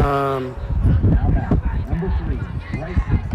Now back, number 3, Bryson.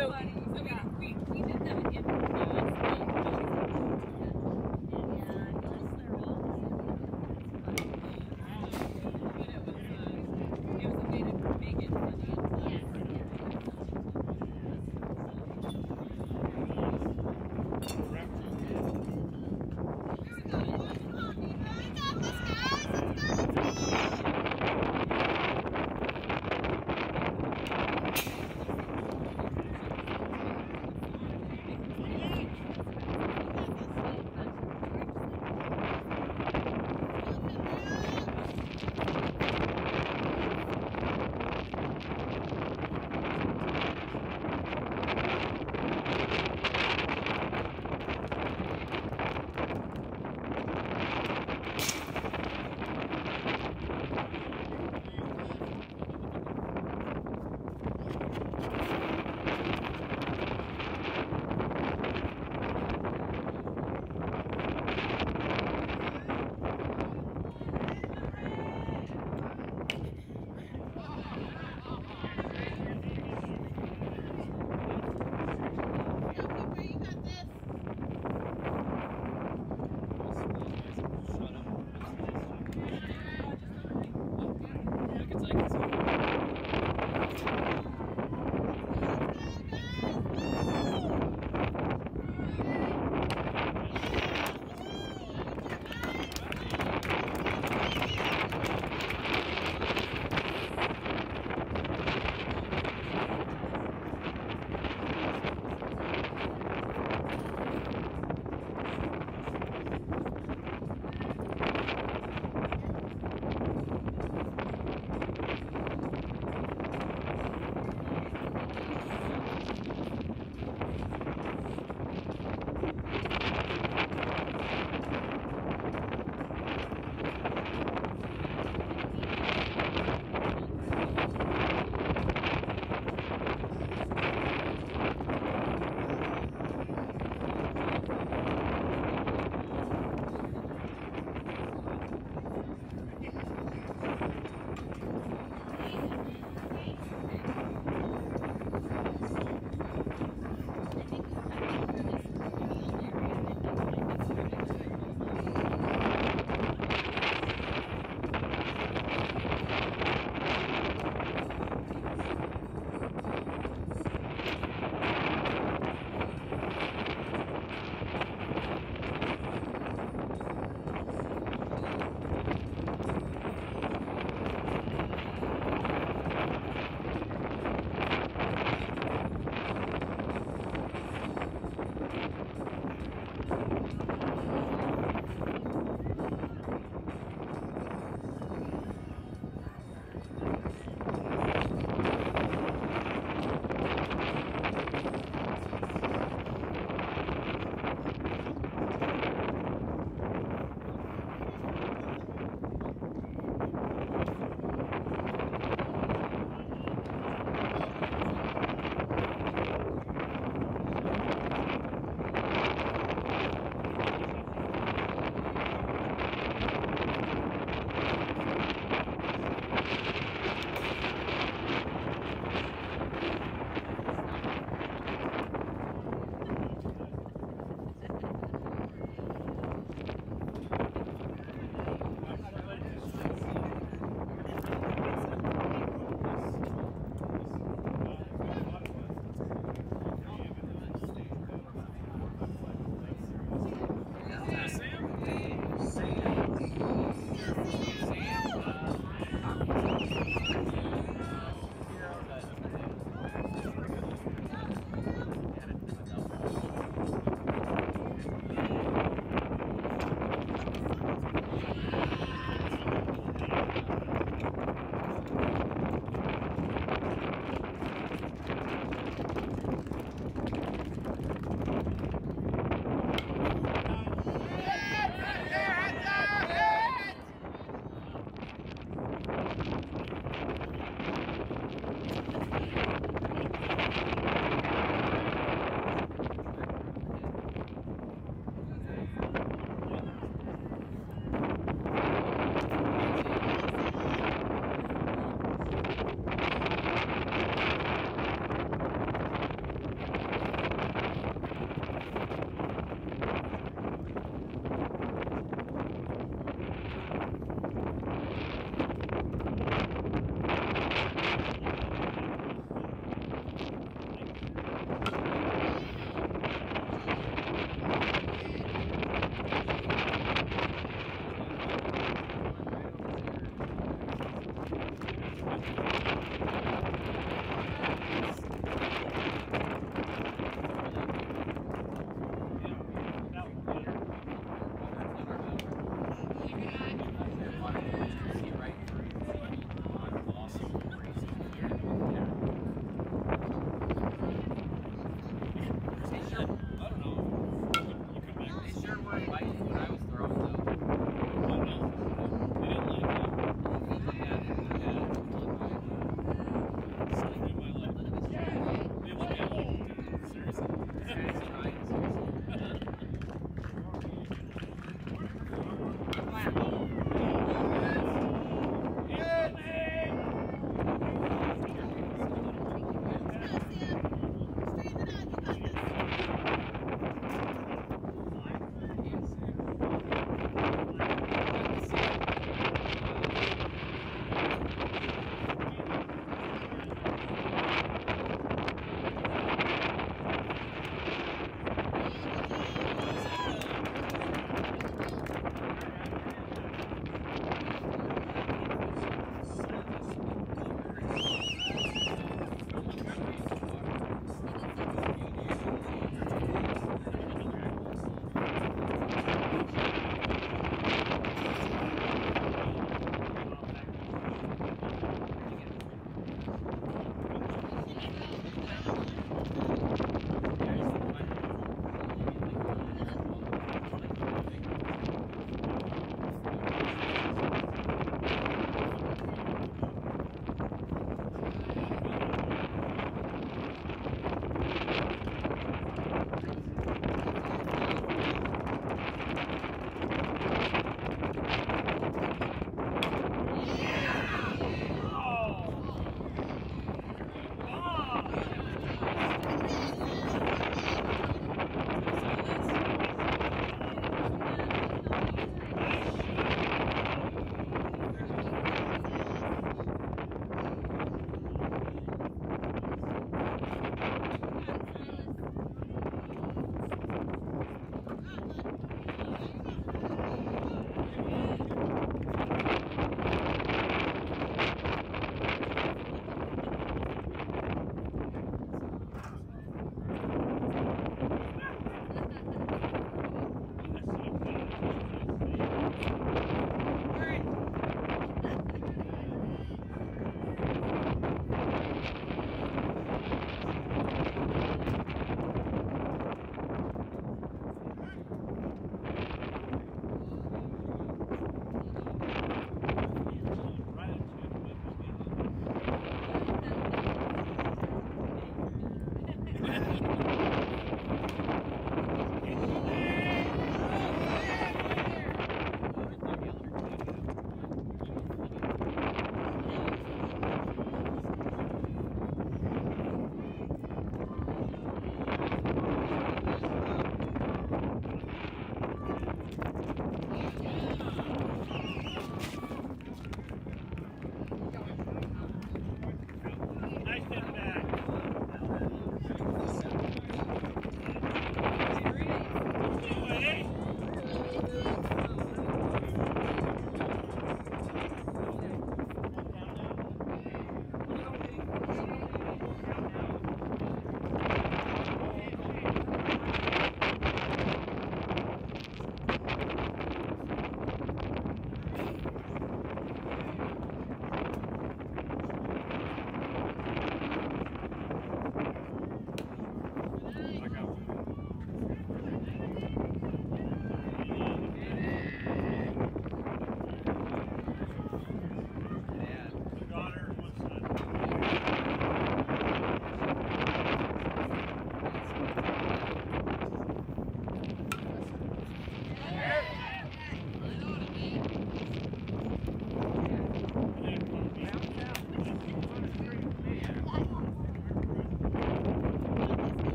we did that in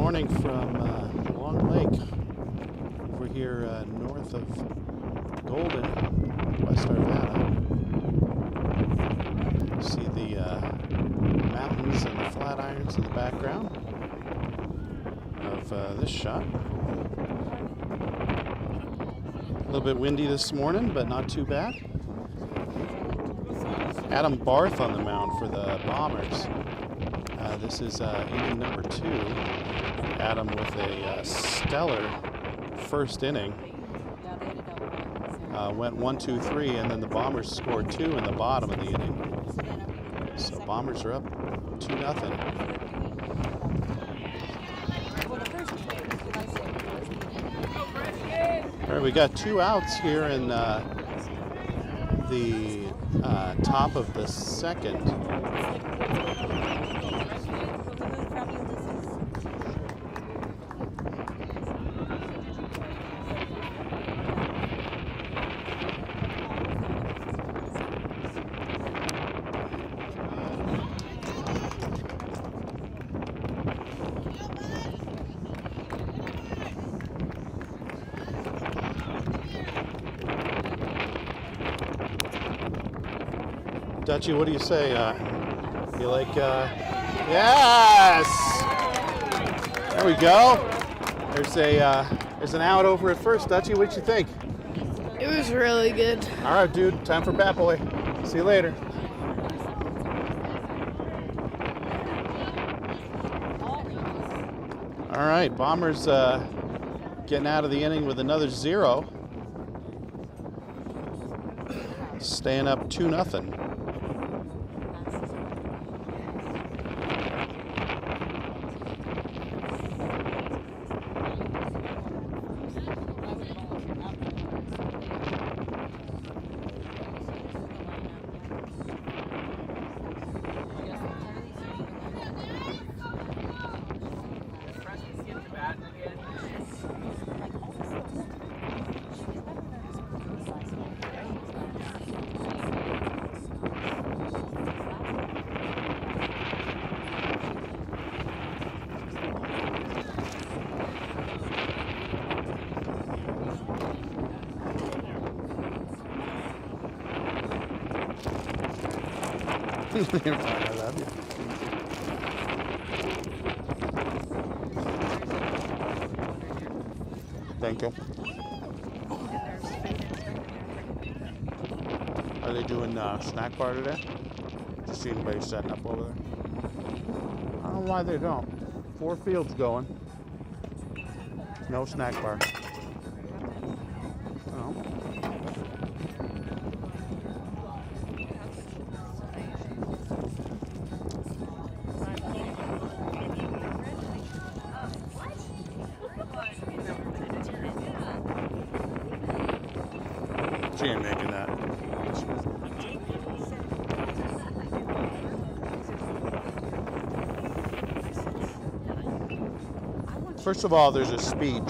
morning from Long Lake. We're here north of Golden, West Arvada. See the mountains and the flat irons in the background of this shot. A little bit windy this morning, but not too bad. Adam Barth on the mound for the Bombers. This is inning number 2. Adam with a stellar first inning. Went 1-2-3, and then the Bombers scored 2 in the bottom of the inning. So Bombers are up 2-0. All right, we got 2 outs here in the top of the second. Dutchie, what do you say? You like, yes! There we go. There's an out over at first. Dutchie, what'd you think? It was really good. All right, dude. Time for Bat Boy. See you later. All right, Bombers getting out of the inning with another 0. Staying up 2-0. I love you. Thank you. Are they doing snack bar today? Just see anybody setting up over there. I don't know why they don't. 4 fields going. No snack bar. Oh. She ain't making that. First of all, there's a speech.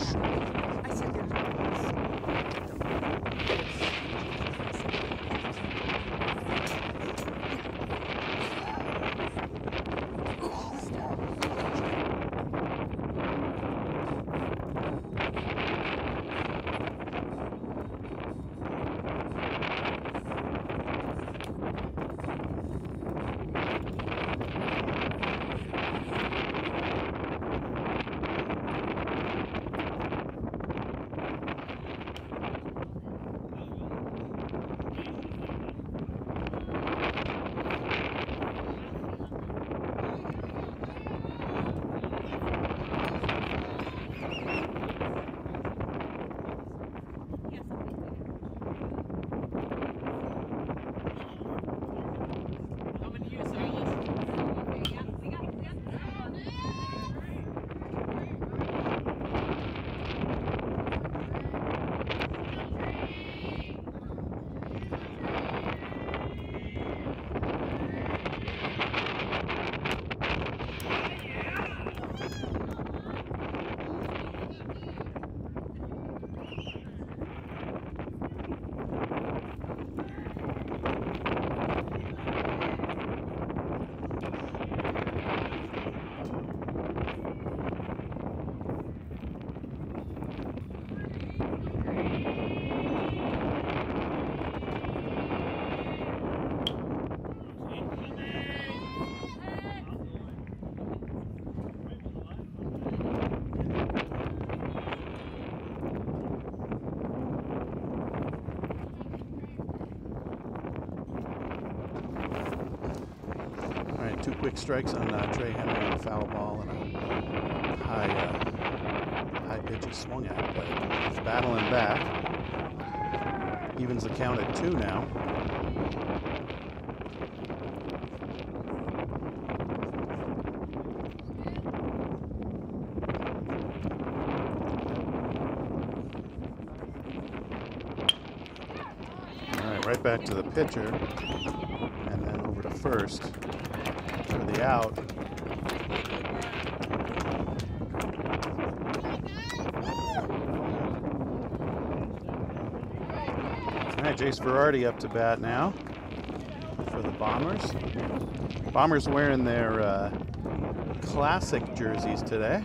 2 quick strikes on Trey Henry on a foul ball and a high pitch he swung at, but he's battling back. Evens the count at 2 now. All right, right back to the pitcher, and then over to first for the out. All right, Jace Verardi up to bat now for the Bombers. Bombers wearing their classic jerseys today.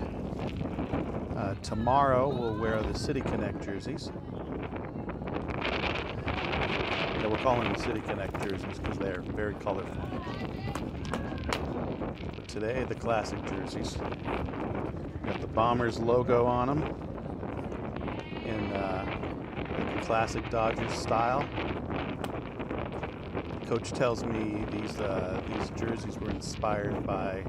Tomorrow we'll wear the City Connect jerseys. Yeah, we're calling them City Connect jerseys because they're very colorful. But today, the classic jerseys. Got the Bombers logo on them in classic Dodgers style. Coach tells me these jerseys were inspired by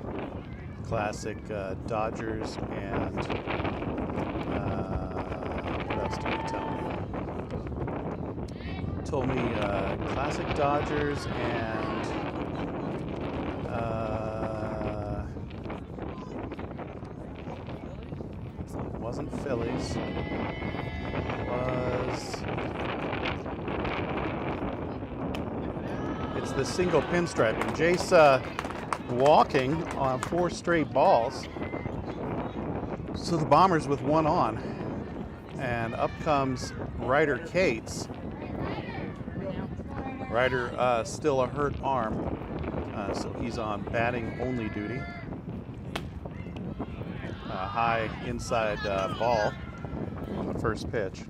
classic Dodgers and what else did he tell me? Told me classic Dodgers and it wasn't Phillies. It's the single pinstriping. Jace walking on 4 straight balls. So the Bombers with 1 on. And up comes Ryder Cates. Ryder still a hurt arm, so he's on batting only duty. High inside ball on the first pitch.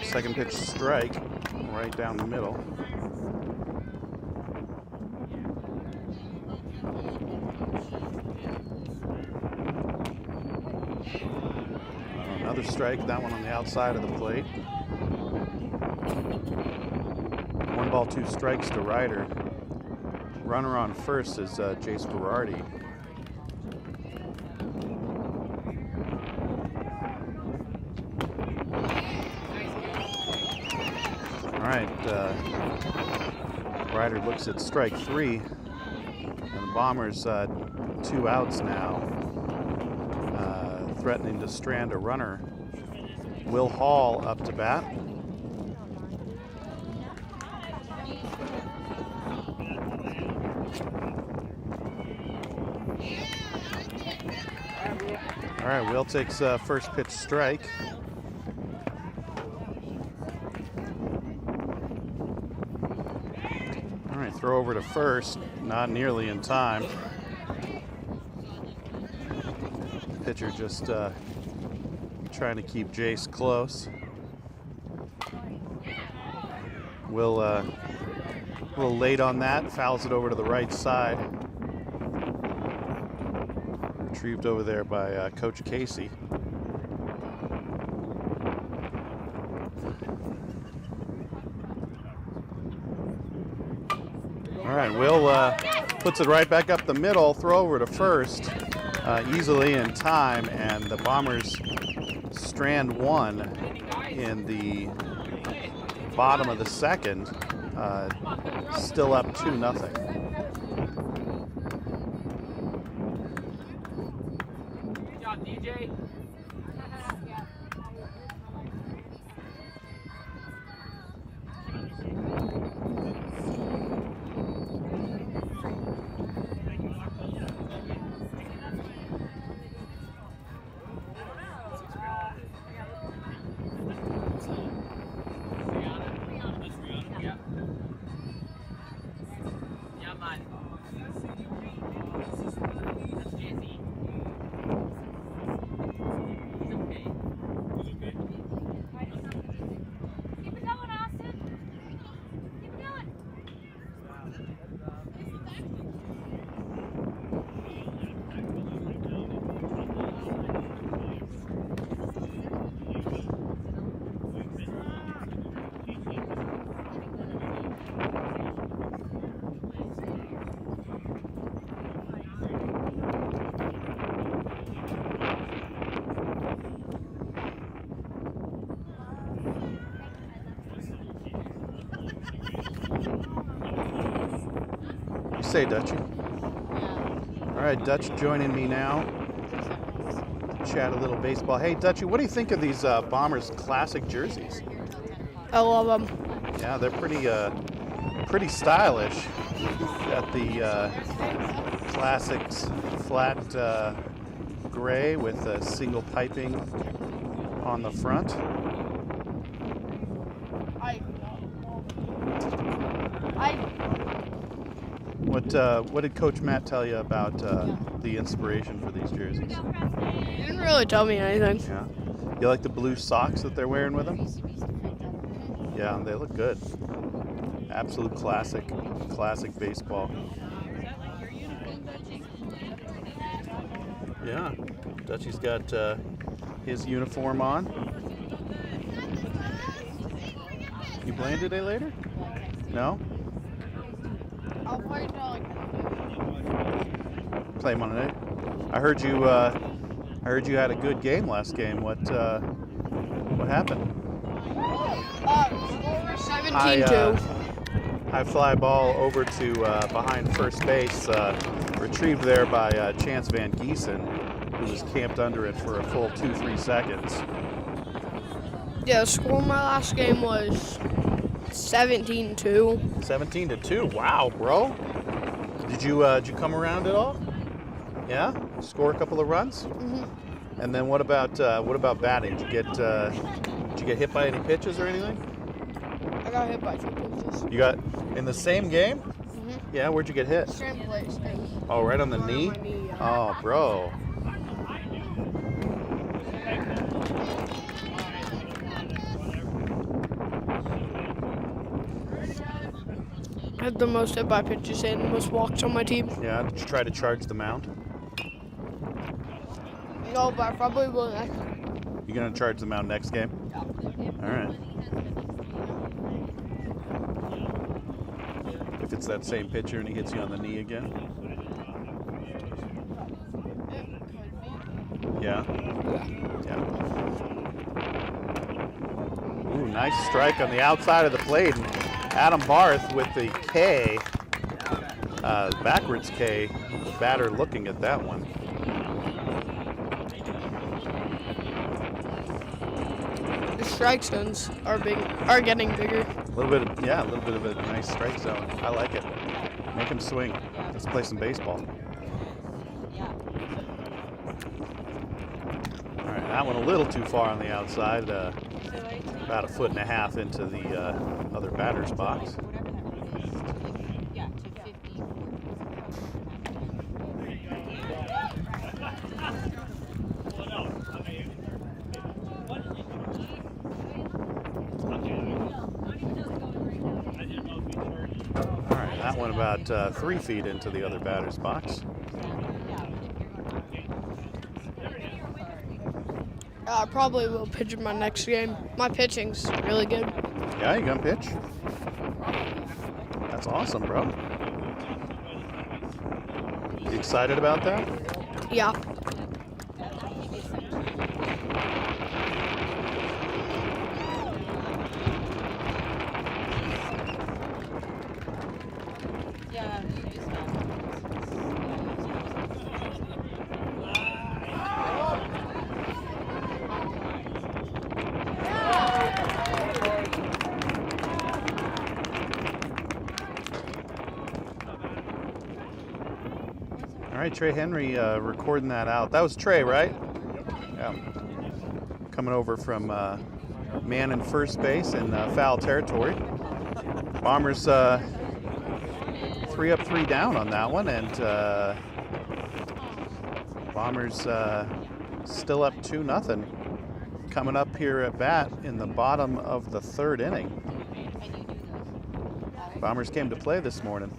Second pitch strike, right down the middle. Another strike, that one on the outside of the plate. 1 ball, 2 strikes to Ryder. Runner on first is Jace Verardi. All right, Ryder looks at strike 3, and the Bombers 2 outs now. Threatening to strand a runner. Will Hall up to bat. All right, Will takes first pitch strike. All right, throw over to first, not nearly in time. Pitcher just trying to keep Jace close. Will a little late on that, fouls it over to the right side. Retrieved over there by Coach Casey. All right, Will puts it right back up the middle, throw over to first. Easily in time, and the Bombers strand 1 in the bottom of the second, still up 2-0. Good job, DJ. say, Dutchie? All right, Dutch joining me now. Chat a little baseball. Hey, Dutchie, what do you think of these Bombers classic jerseys? I love them. Yeah, they're pretty stylish. Got the classics flat gray with a single piping on the front. What did Coach Matt tell you about the inspiration for these jerseys? He didn't really tell me anything. Yeah. You like the blue socks that they're wearing with them? Yeah, they look good. Absolute classic baseball. Yeah, Dutchie's got his uniform on. You playing today later? No? I'll play Play Monday. I heard you had a good game last game. What happened? Score 17-2. High fly ball over to behind first base, retrieved there by Chance Van Gieson, who was camped under it for a full 2-3 seconds. Yeah, the score of my last game was 17-2. 17-2. Wow, bro. Did you come around at all? Yeah. Score a couple of runs. Mm-hmm. And then what about batting? Did you get hit by any pitches or anything? I got hit by 2 pitches. You got in the same game? Mm-hmm. Yeah. Where'd you get hit? Same place. Oh, right on the knee. My knee, yeah. Oh, bro. I had the most hit by pitches and the most walks on my team. Yeah. Did you try to charge the mound? No, but I probably will next. You gonna charge the mound next game? All right. If it's that same pitcher and he hits you on the knee again. Yeah. Yeah. Ooh, nice strike on the outside of the plate. And Adam Barth with the K, backwards K, batter looking at that one. The strike zones are getting bigger. A little bit of a nice strike zone. I like it. Make him swing. Let's play some baseball. All right, that one a little too far on the outside. About 1.5 feet into the other batter's box. All right, that one about 3 feet into the other batter's box. I probably will pitch in my next game. My pitching's really good. Yeah, you gonna pitch? That's awesome, bro. You excited about that? Yeah. All right, Trey Henry recording that out. That was Trey, right? Yeah. Coming over from man in first base in foul territory. Bombers 3 up, 3 down on that one, and Bombers still up 2-0. Coming up here at bat in the bottom of the 3rd inning. Bombers came to play this morning.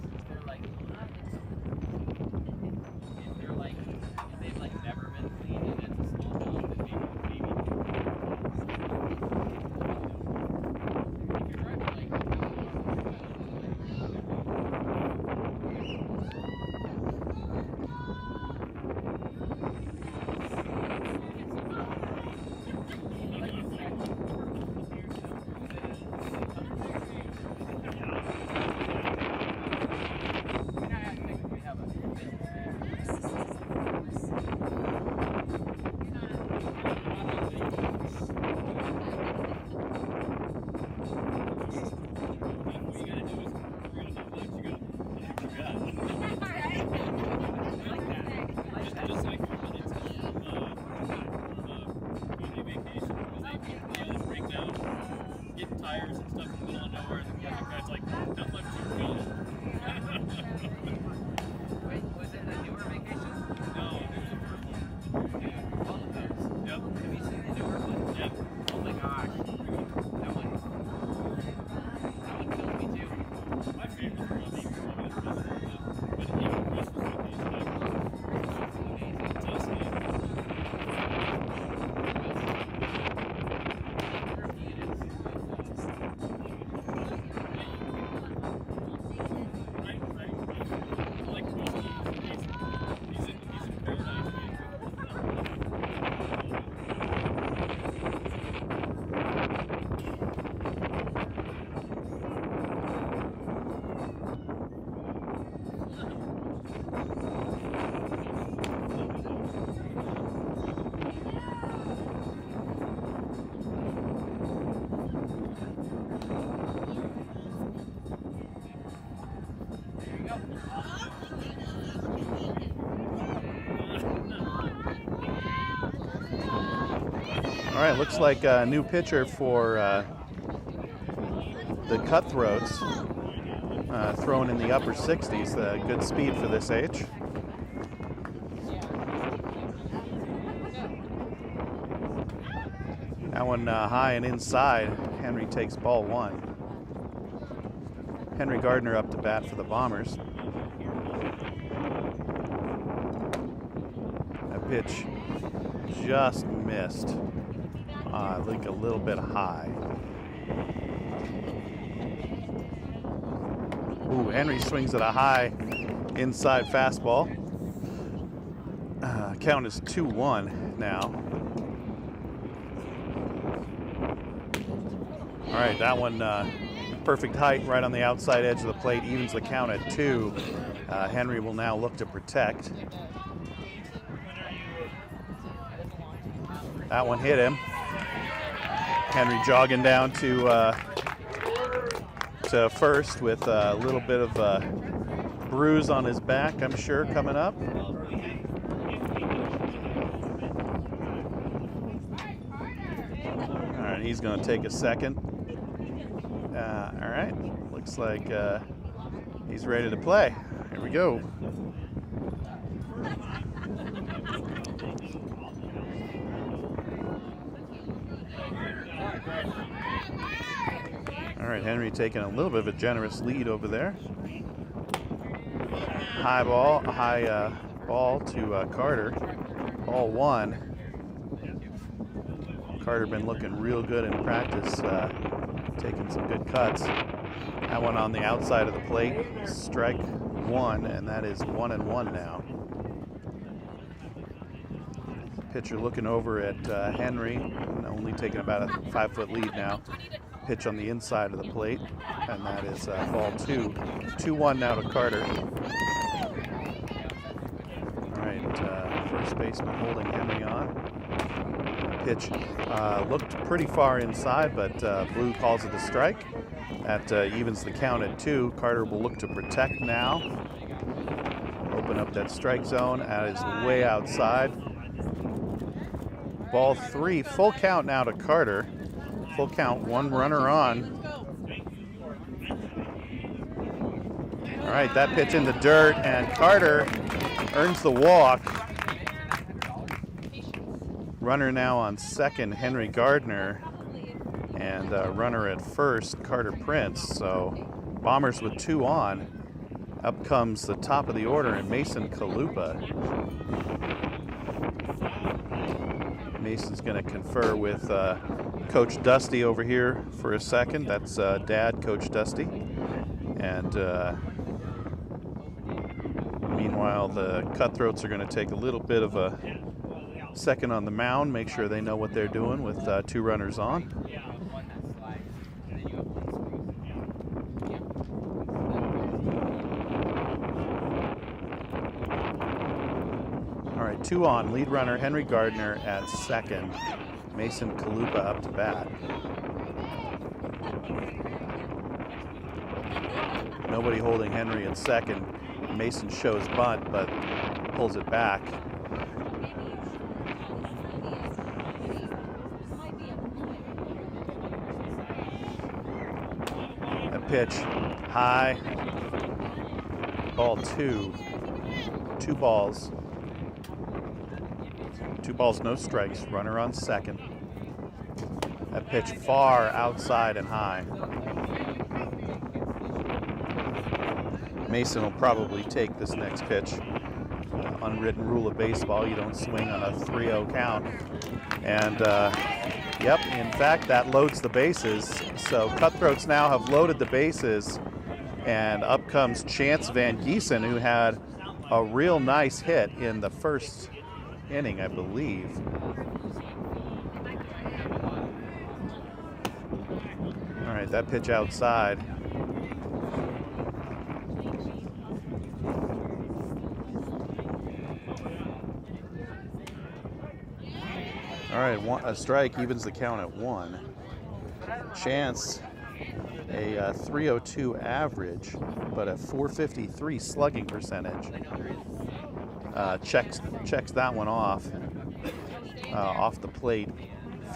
Wait, was it the newer vacation? No, it was the first one. Yeah, all of those. Yep. Have you seen the newer one? Yep. Oh my gosh. That one kills me too. My favorite was the but even Christmas All right, looks like a new pitcher for the Cutthroats, throwing in the upper 60s. Good speed for this age. That one high and inside. Henry takes ball 1. Henry Gardner up to bat for the Bombers. That pitch just missed. I think a little bit high. Ooh, Henry swings at a high inside fastball. Count is 2-1 now. All right, that one perfect height right on the outside edge of the plate, evens the count at 2. Henry will now look to protect. That one hit him. Henry jogging down to first with a little bit of a bruise on his back, I'm sure, coming up. All right, he's going to take a second. All right, looks like he's ready to play. Here we go. All right, Henry taking a little bit of a generous lead over there. High ball to Carter. Ball 1. Carter been looking real good in practice, taking some good cuts. That one on the outside of the plate, strike 1, and that is 1-1 now. Pitcher looking over at Henry, only taking about a 5-foot lead now. Pitch on the inside of the plate, and that is ball 2. 2-1 now to Carter. All right, first baseman holding Henry on. Pitch looked pretty far inside, but Blue calls it a strike. That evens the count at 2. Carter will look to protect now. Open up that strike zone. That is way outside. Ball 3, full count now to Carter. Full count, 1 runner on. All right, that pitch in the dirt, and Carter earns the walk. Runner now on second, Henry Gardner, and runner at first, Carter Prince. So Bombers with 2 on. Up comes the top of the order, and Mason Chalupa. Mason's going to confer with Coach Dusty over here for a second. That's Dad, Coach Dusty. And meanwhile, the Cutthroats are going to take a little bit of a second on the mound, make sure they know what they're doing with 2 runners on. All right, 2 on. Lead runner Henry Gardner at second. Mason Chalupa up to bat. Nobody holding Henry at second. Mason shows bunt, but pulls it back. A pitch high. Ball 2. 2 balls. 2 balls, no strikes. Runner on second. That pitch far outside and high. Mason will probably take this next pitch. Unwritten rule of baseball, you don't swing on a 3-0 count. And yep, in fact, that loads the bases. So Cutthroats now have loaded the bases, and up comes Chance Van Gieson, who had a real nice hit in the first inning, I believe. All right, that pitch outside. All right, a strike evens the count at 1. Chance, a 302 average, but a 453 slugging percentage. Checks that one off. Off the plate,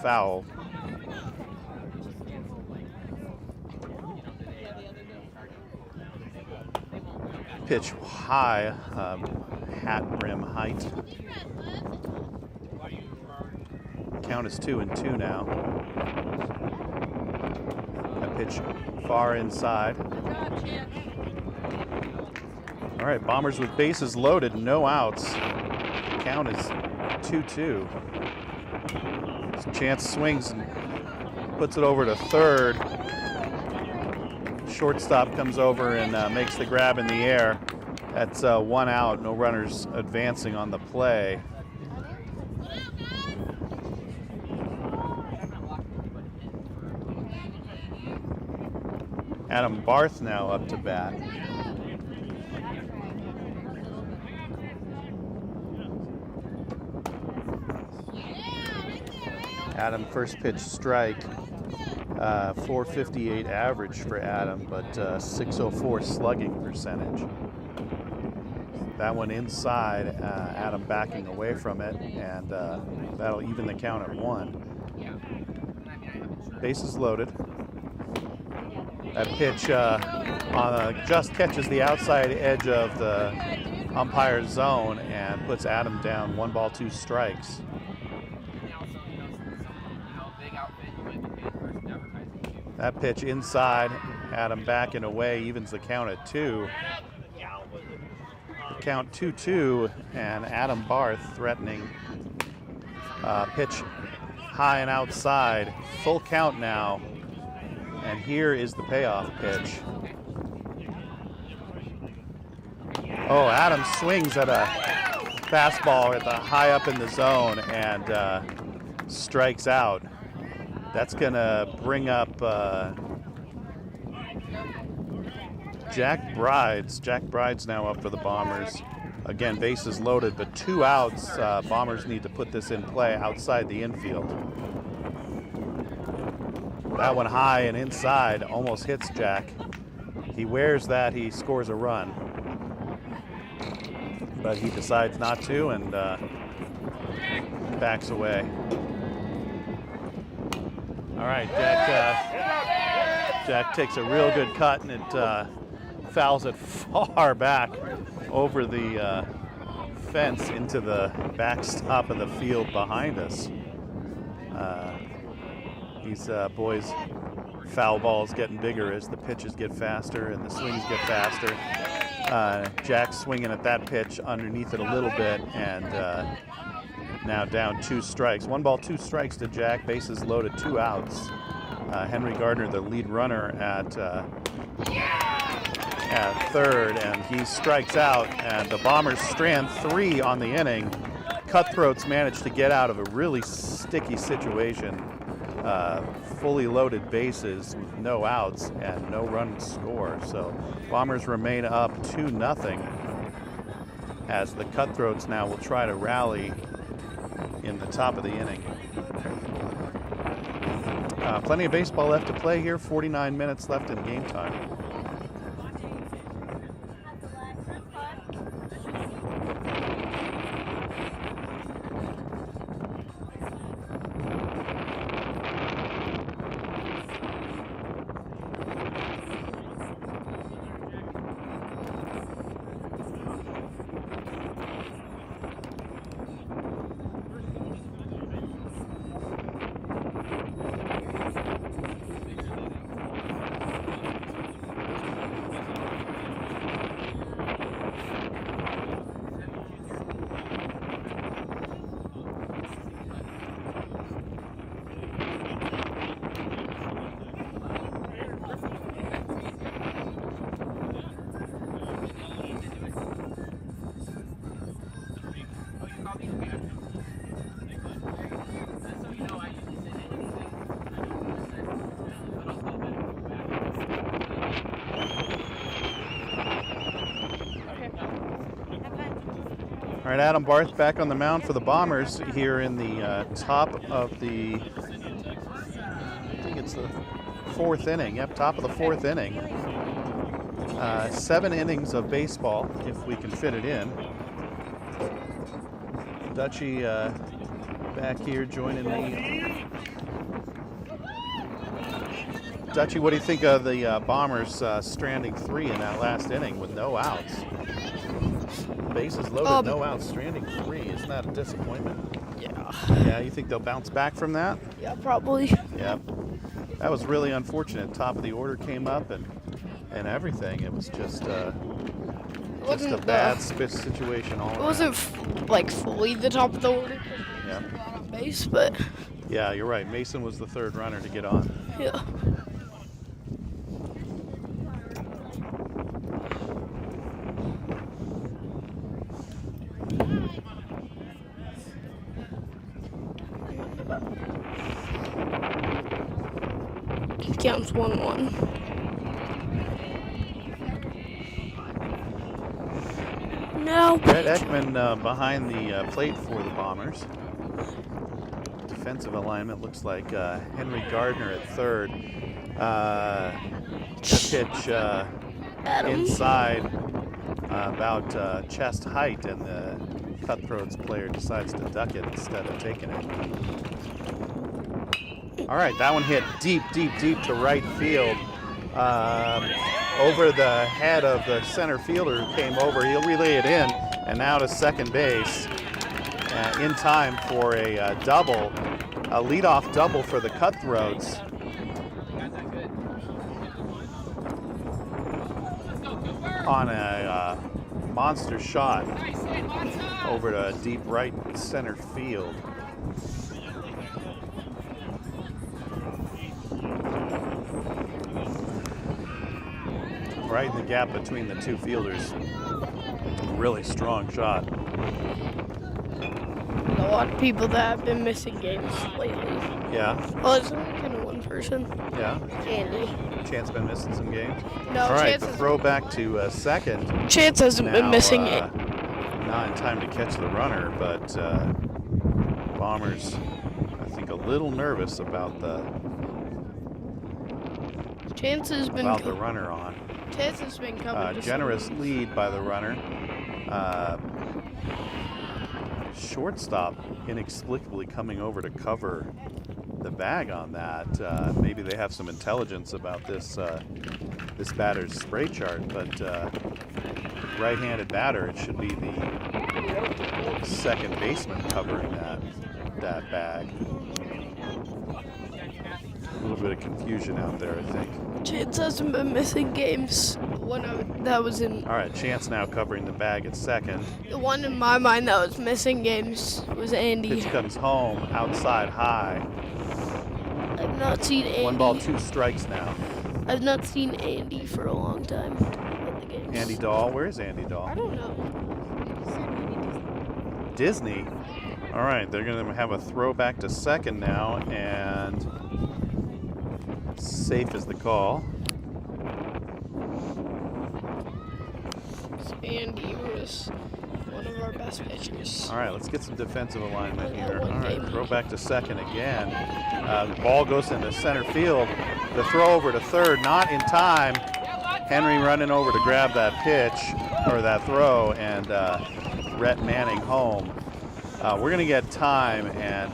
foul. Pitch high, hat rim height. Count is 2-2 now. That pitch far inside. All right, Bombers with bases loaded, no outs. Count is 2-2. So Chance swings and puts it over to third. Shortstop comes over and makes the grab in the air. That's 1 out, no runners advancing on the play. Adam Barth now up to bat. Adam, first pitch strike, 458 average for Adam, but 604 slugging percentage. That one inside, Adam backing away from it, and that'll even the count at 1. Bases loaded. That pitch just catches the outside edge of the umpire's zone and puts Adam down 1 ball, 2 strikes. That pitch inside, Adam backing away, evens the count at 2. Count 2-2, and Adam Barth threatening. Pitch high and outside, full count now. And here is the payoff pitch. Oh, Adam swings at a fastball at the high up in the zone and strikes out. That's gonna bring up Jack Brides. Jack Brides now up for the Bombers. Again, bases loaded, but 2 outs. Bombers need to put this in play outside the infield. That one high and inside, almost hits Jack. He wears that, he scores a run. But he decides not to and backs away. All right, Jack takes a real good cut and it fouls it far back over the fence into the backstop of the field behind us. These boys' foul balls getting bigger as the pitches get faster and the swings get faster. Jack swinging at that pitch underneath it a little bit and now down 2 strikes. 1 ball, 2 strikes to Jack, bases loaded, 2 outs. Henry Gardner, the lead runner at third, and he strikes out, and the Bombers strand 3 on the inning. Cutthroats managed to get out of a really sticky situation. Fully loaded bases with no outs and no run score. So Bombers remain up 2-0 as the Cutthroats now will try to rally in the top of the inning. Plenty of baseball left to play here, 49 minutes left in game time. right, Adam Barth back on the mound for the Bombers here in the top of the, I think it's the 4th inning. Yep, top of the 4th inning. 7 innings of baseball, if we can fit it in. Dutchie back here joining me. Dutchie, what do you think of the Bombers stranding 3 in that last inning with no outs? Bases loaded, no outs, stranding 3. Isn't that a disappointment? Yeah. Yeah, you think they'll bounce back from that? Yeah, probably. Yeah. That was really unfortunate. Top of the order came up and everything. It was just a bad situation all around. It wasn't like fully the top of the order. Yeah. On base, but Yeah, you're right. Mason was the 3rd runner to get on. yeah. Counts 1-1. No. Brett Ekman behind the plate for the Bombers. Defensive alignment looks like Henry Gardner at 3rd. Pitch inside about chest height, and the Cutthroats player decides to duck it instead of taking it. All right, that one hit deep, deep, deep to right field. Over the head of the center fielder who came over. He'll relay it in, and now to second base in time for a double, a leadoff double for the Cutthroats. On a monster shot over to deep right center field. Right in the gap between the 2 fielders. Really strong shot. A lot of people that have been missing games lately. Yeah. Well, it's only kind of one person. Yeah. Andy. Chance been missing some games. No, All right, Chance the has- throw back to second. Chance hasn't been missing it. Not in time to catch the runner, but Bombers, I think, a little nervous about the Chance has been the runner on. Chance has been coming. to Generous some- lead by the runner. Shortstop inexplicably coming over to cover the bag on that. Maybe they have some intelligence about this this batter's spray chart, but right-handed batter, it should be the second baseman covering that bag. A little bit of confusion out there, I think. Chance hasn't been missing games. That was in. All right, Chance now covering the bag at second. The one in my mind that was missing games was Andy. Pitch comes home, outside high. I've not seen Andy. 1 ball, 2 strikes now. I've not seen Andy for a long time at the games. Andy Dahl, where is Andy Dahl? I don't know. Disney. All right, they're going to have a throw back to second now, and safe is the call. Andy was one of our best pitchers. All right, let's get some defensive alignment Yeah, here. one All right, game. throw back to second again. The ball goes into center field. The throw over to third, not in time. Henry running over to grab that pitch, or that throw, and Rhett Manning home. We're going to get time, and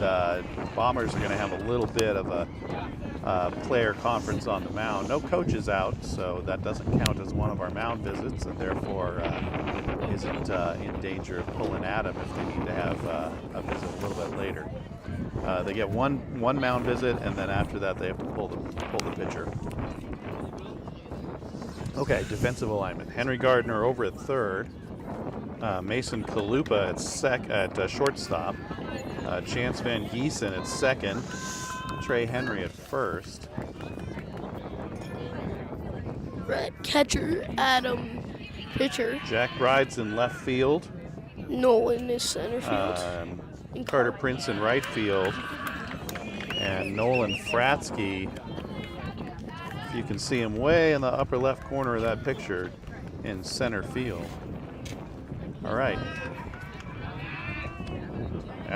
Bombers are going to have a little bit of a player conference on the mound. No coaches out, so that doesn't count as one of our mound visits, and therefore isn't in danger of pulling Adam if they need to have a visit a little bit later. They get one mound visit, and then after that they have to pull the pitcher. Okay, defensive alignment. Henry Gardner over at third. Mason Chalupa at shortstop. Chance Van Gieson at second. Trey Henry at first. Red catcher, Adam pitcher. Jack Bride's in left field. Nolan is center field. Carter Prince in right field. And Nolan Fratsky, if you can see him way in the upper left corner of that picture, in center field. All right.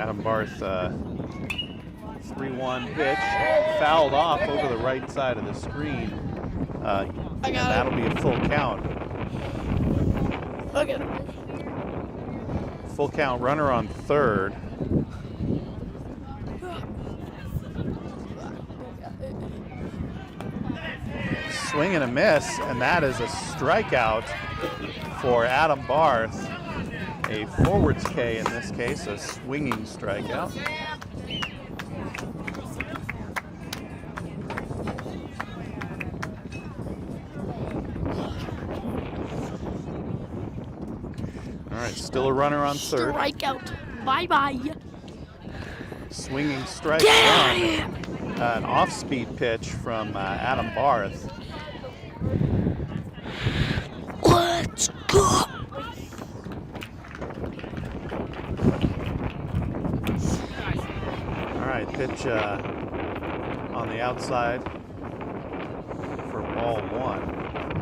Adam Barth, 3-1 pitch, fouled off over the right side of the screen. And that'll be a full count. Okay. Full count, runner on third. Swing and a miss, and that is a strikeout for Adam Barth. A forwards K in this case, a swinging strikeout. All right, still a runner on third. Strikeout. Bye-bye. Swinging strike one. An off-speed pitch from Adam Barth. Let's go. All right, pitch on the outside for ball one.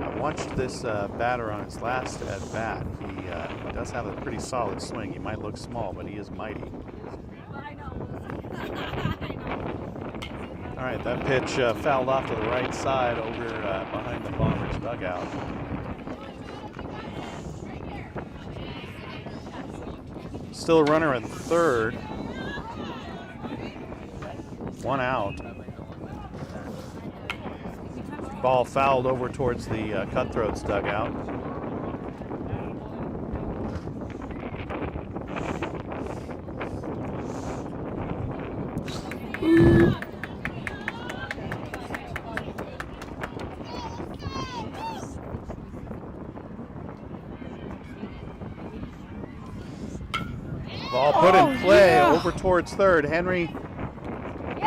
I watched this batter on his last at bat. He does have a pretty solid swing. He might look small, but he is mighty. All right, that pitch fouled off to the right side over behind the Bombers dugout. Still a runner at third. One out. Ball fouled over towards the Cutthroats dugout. Ball put in play over towards third. Henry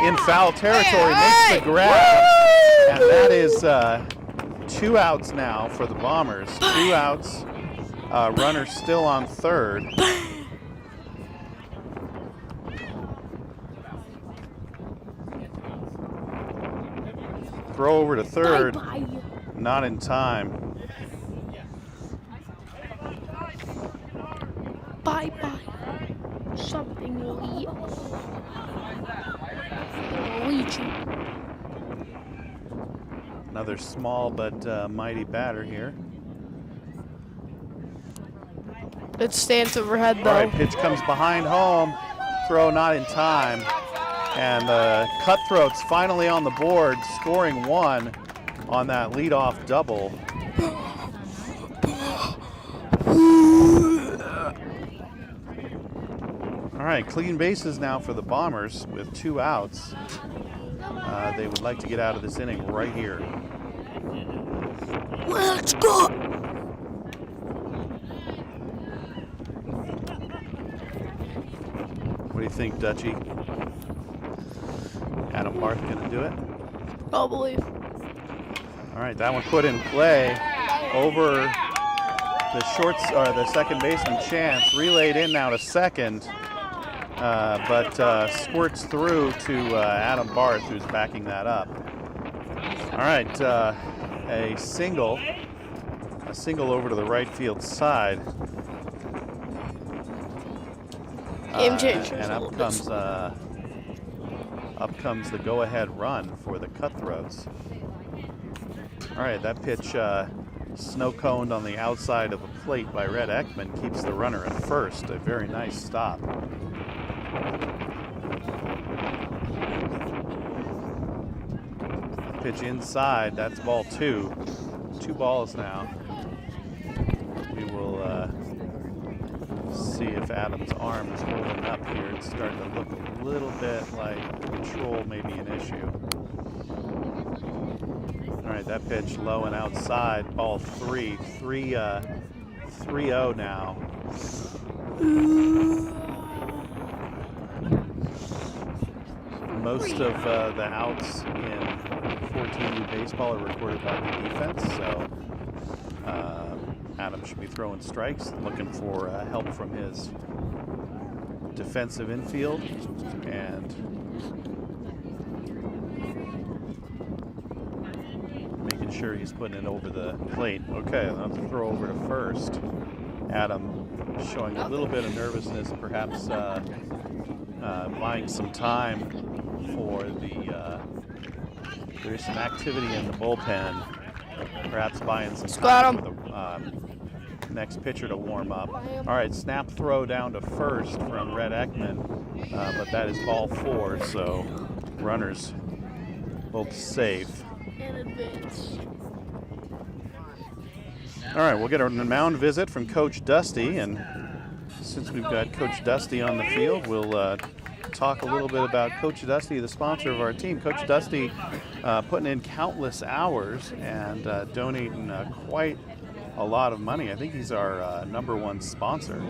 in foul territory makes the grab. And that is 2 outs now for the Bombers. 2 outs. Runner still on third. Throw over to third. Not in time. Bye-bye. Something will eat. Another small but mighty batter here. It stands overhead though. All right, pitch comes behind home. Throw not in time. And the Cutthroats finally on the board, scoring 1 on that leadoff double. All right, clean bases now for the Bombers with 2 outs. They would like to get out of this inning right here. Let's go. What do you think, Dutchie? Adam Barth gonna do it? Probably. All right, that one put in play over the the second baseman Chance, relayed in now to second, but squirts through to Adam Barth, who's backing that up. All right, a single over to the right field side. Game changer. And up comes the go-ahead run for the Cutthroats. All right, that pitch snow-coned on the outside of the plate by Red Ekman keeps the runner at first. A very nice stop. Pitch inside, that's ball 2. 2 balls now. We will see if Adam's arm is holding up here. It's starting to look a little bit like control may be an issue. All right, that pitch low and outside, ball 3. 3-0 now. Most of the outs in 14U baseball are recorded by the defense, so Adam should be throwing strikes, looking for help from his defensive infield, and making sure he's putting it over the plate. Okay, let's throw over to first. Adam showing a little bit of nervousness, perhaps buying some time for there's some activity in the bullpen. Perhaps buying some time for the next pitcher to warm up. All right, snap throw down to first from Red Ekman, but that is ball 4, so runners both safe. And advance. All right, we'll get a mound visit from Coach Dusty, and since we've got Coach Dusty on the field, we'll talk a little bit about Coach Dusty, the sponsor of our team. Coach Dusty putting in countless hours and donating quite a lot of money. I think he's our #1 sponsor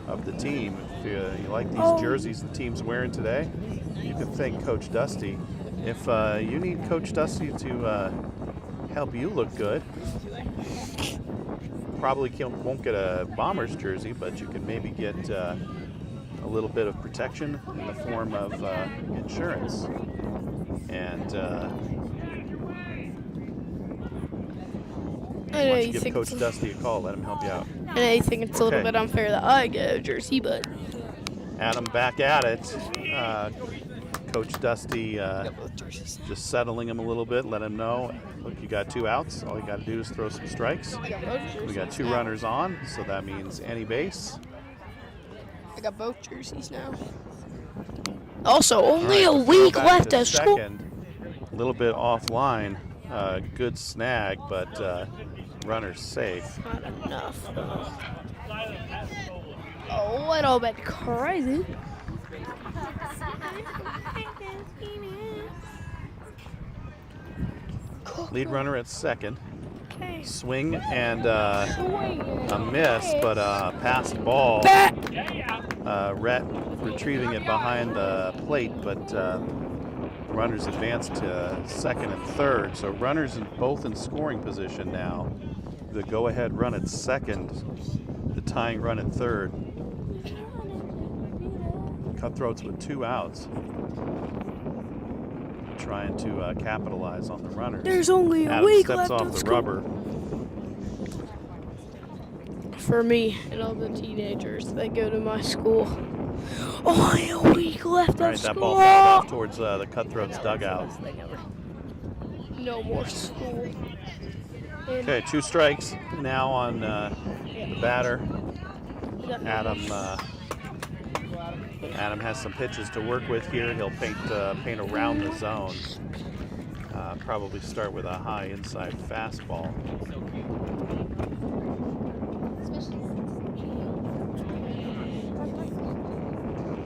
of the team. If you like these jerseys the team's wearing today, you can thank Coach Dusty. If you need Coach Dusty to help you look good, probably won't get a Bombers jersey, but you can maybe get a little bit of protection in the form of insurance. And why don't you give Coach Dusty a call, let him help you out. And I think it's a little bit unfair that I get a jersey, but Adam back at it. Coach Dusty just settling him a little bit, let him know, look, you got 2 outs. All you got to do is throw some strikes. We got 2 runners on, so that means any base. I got both jerseys now. Also, only a week left to school. A little bit offline. Good snag, but runner's safe. Not enough, though. A little bit crazy. Lead runner at second. Swing and a miss, but a passed ball. Rhett retrieving it behind the plate, but runners advanced to second and third. So runners both in scoring position now. The go-ahead run at second, the tying run at third. Cutthroats with 2 outs, trying to capitalize on the runners. There's only a Adam week steps left off of the school. rubber. For me and all the teenagers that go to my school. Only a week left All right, of that school. ball fouled off towards the Cutthroats dugout. No more school. Okay, 2 strikes now on the batter. Adam has some pitches to work with here. He'll paint around the zone. Probably start with a high inside fastball.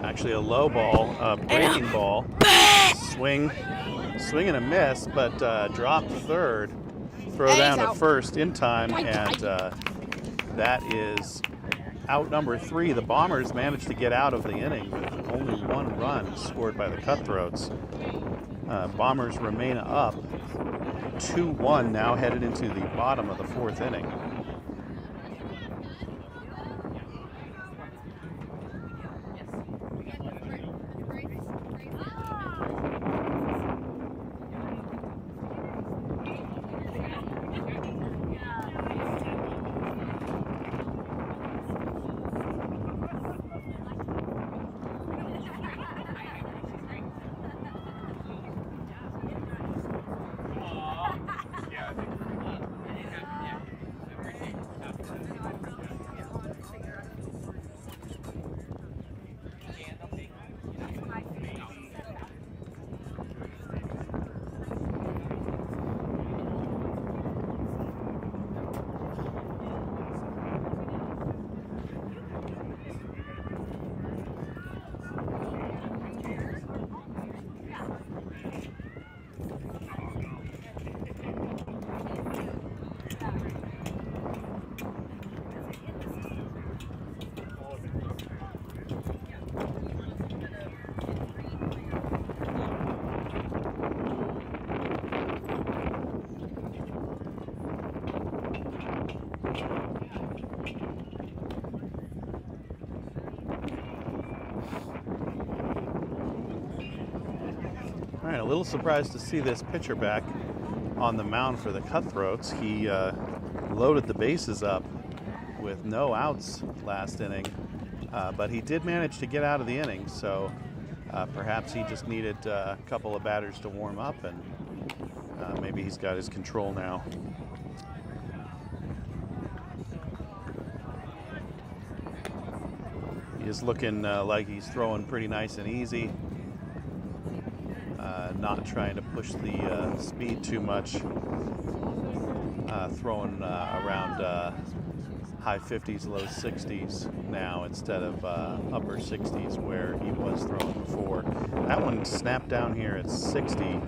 Actually, a low ball, a breaking ball. Swing and a miss, but dropped third. Throw down to first in time, and that is out number 3. The Bombers managed to get out of the inning with only 1 run scored by the Cutthroats. Bombers remain up 2-1 now, headed into the bottom of the 4th inning. All right, a little surprised to see this pitcher back on the mound for the Cutthroats. He loaded the bases up with no outs last inning, but he did manage to get out of the inning. So Perhaps he just needed a couple of batters to warm up, and maybe he's got his control now. He is looking like he's throwing pretty nice and easy. Not trying to push the speed too much. Throwing around high 50s, low 60s now instead of upper 60s where he was throwing before. That one snapped down here at 60,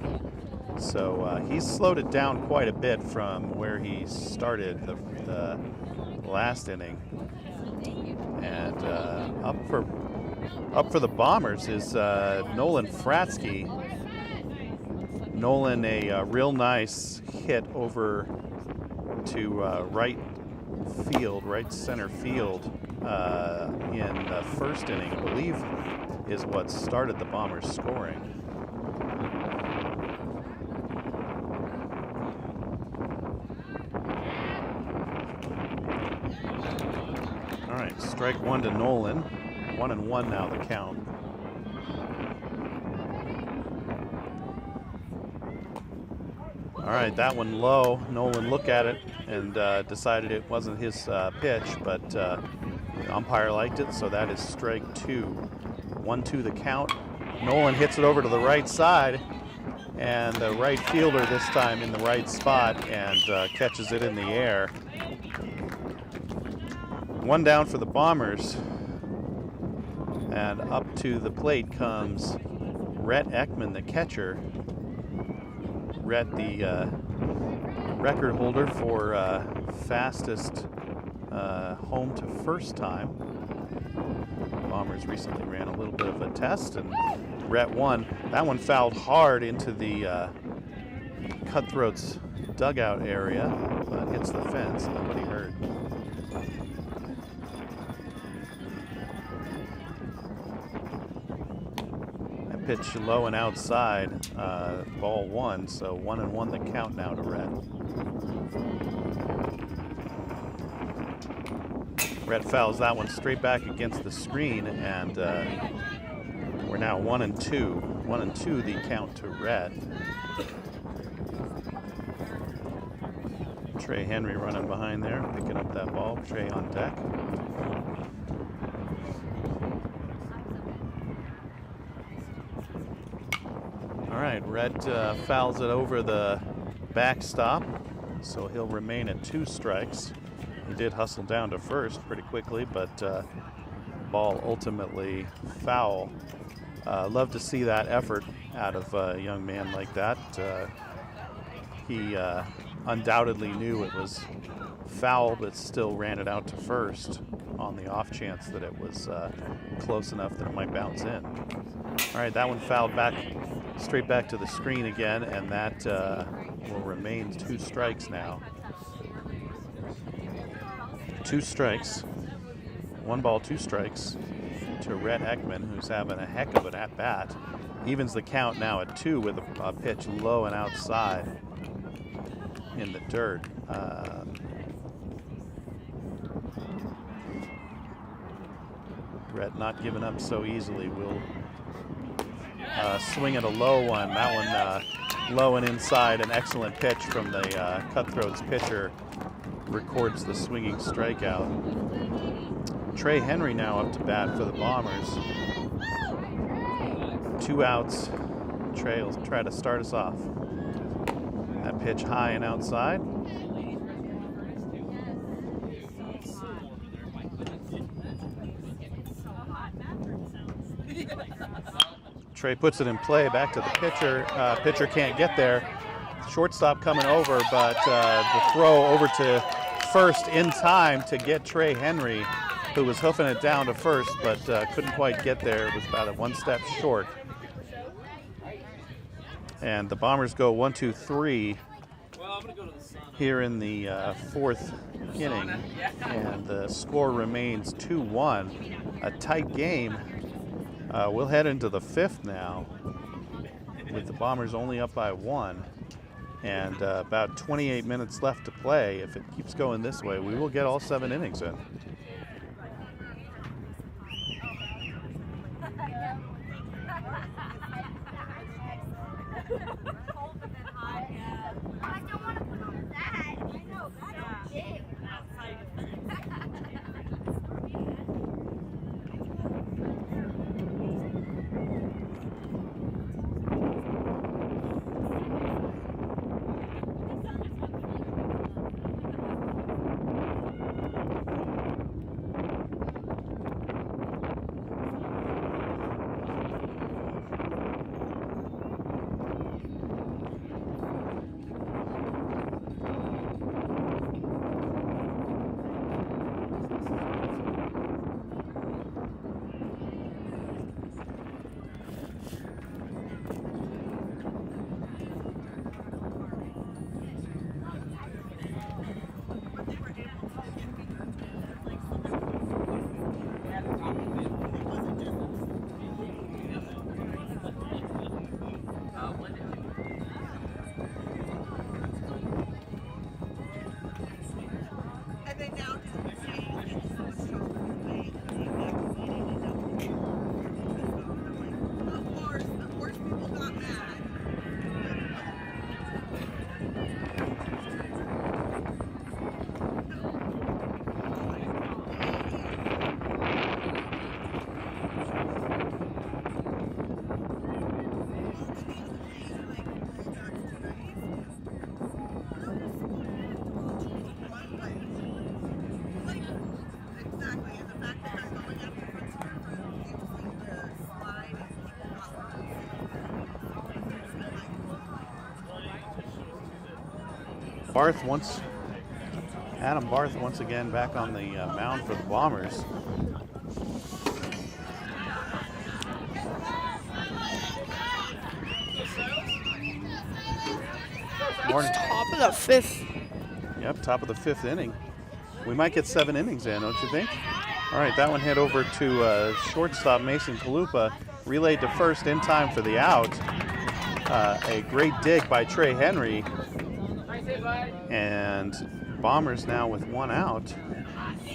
so he's slowed it down quite a bit from where he started the last inning. And up for the Bombers is Nolan Fratsky. Nolan, a real nice hit over to right center field in the first inning, I believe, is what started the Bombers scoring. All right, strike one to Nolan. 1-1 now the count. All right, that one low. Nolan looked at it and decided it wasn't his pitch, but the umpire liked it, so that is strike two. 1-2 the count. Nolan hits it over to the right side, and the right fielder this time in the right spot and catches it in the air. One down for the Bombers, and up to the plate comes Rhett Ekman, the catcher. Rhett, the record holder for fastest home to first time. Bombers recently ran a little bit of a test, and Rhett won. That one fouled hard into the Cutthroats dugout area, but hits the fence. Nobody hurt. Pitch low and outside, ball one, so 1-1 the count now to Rhett. Rhett fouls that one straight back against the screen, and we're now 1-2. 1-2 the count to Rhett. Trey Henry running behind there, picking up that ball. Trey on deck. All right, Rhett fouls it over the backstop, so he'll remain at 2 strikes. He did hustle down to first pretty quickly, but ball ultimately foul. Love to see that effort out of a young man like that. He undoubtedly knew it was foul, but still ran it out to first on the off chance that it was close enough that it might bounce in. All right, that one fouled back, straight back to the screen again, and that will remain 2 strikes now. 2 strikes, 1 ball, 2 strikes to Rhett Ekman, who's having a heck of an at-bat. Evens the count now at 2 with a pitch low and outside in the dirt. Rhett not giving up so easily. Will swing at a low one. That one low and inside. An excellent pitch from the Cutthroats pitcher. Records the swinging strikeout. Trey Henry now up to bat for the Bombers. 2 outs. Trey will try to start us off. That pitch high and outside. Trey puts it in play, back to the pitcher. Pitcher can't get there. Shortstop coming over, but the throw over to first in time to get Trey Henry, who was hoofing it down to first, but couldn't quite get there. It was about 1 step short. And the Bombers go 1-2-3 here in the 4th inning, and the score remains 2-1. A tight game. We'll head into the 5th now, with the Bombers only up by 1, and about 28 minutes left to play. If it keeps going this way, we will get all 7 innings in. Adam Barth once again back on the mound for the Bombers. It's top of the 5th. Yep, top of the 5th inning. We might get 7 innings in, don't you think? All right, that one hit over to shortstop Mason Chalupa, relayed to first in time for the out. A great dig by Trey Henry. And Bombers now with 1 out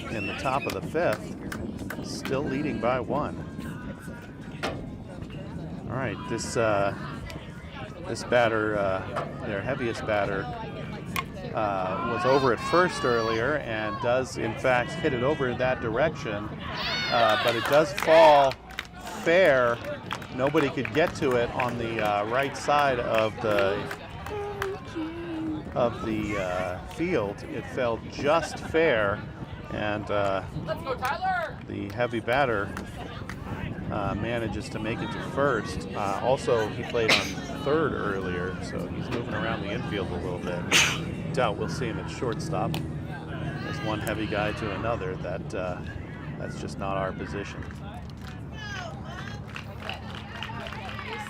in the top of the 5th, still leading by 1. All right, this batter, their heaviest batter, was over at first earlier and does in fact hit it over in that direction, but it does fall fair. Nobody could get to it on the right side of the field. It fell just fair, and Let's go, Tyler! the heavy batter manages to make it to first. Also, he played on third earlier, so he's moving around the infield a little bit. Doubt we'll see him at shortstop. There's one heavy guy to another. That's just not our position.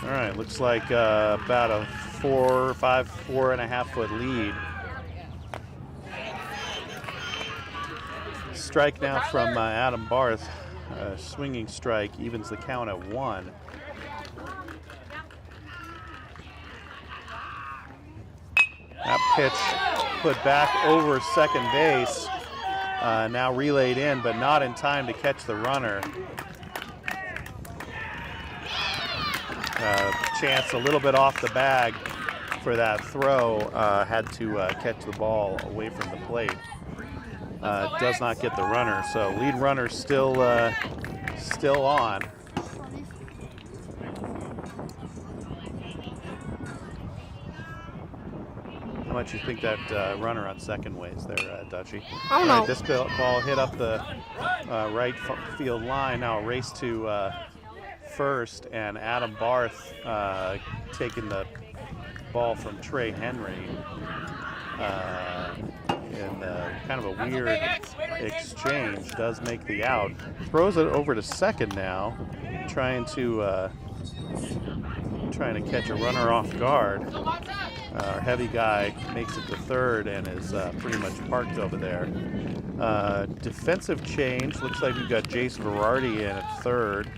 All right, looks like about a 4.5 foot lead. Strike now from Adam Barth. Swinging strike evens the count at 1. That pitch put back over second base. Now relayed in, but not in time to catch the runner. Chance a little bit off the bag for that throw. Had to catch the ball away from the plate. Does not get the runner, so lead runner still on. How much you think that runner on second weighs there, Dutchie? I don't know. This ball hit up the right field line. Now a race to first, and Adam Barth taking the ball from Trey Henry in kind of a weird exchange. Does make the out. Throws it over to second now, trying to catch a runner off guard. Our heavy guy makes it to third and is pretty much parked over there. Defensive change. Looks like we've got Jace Verardi in at third.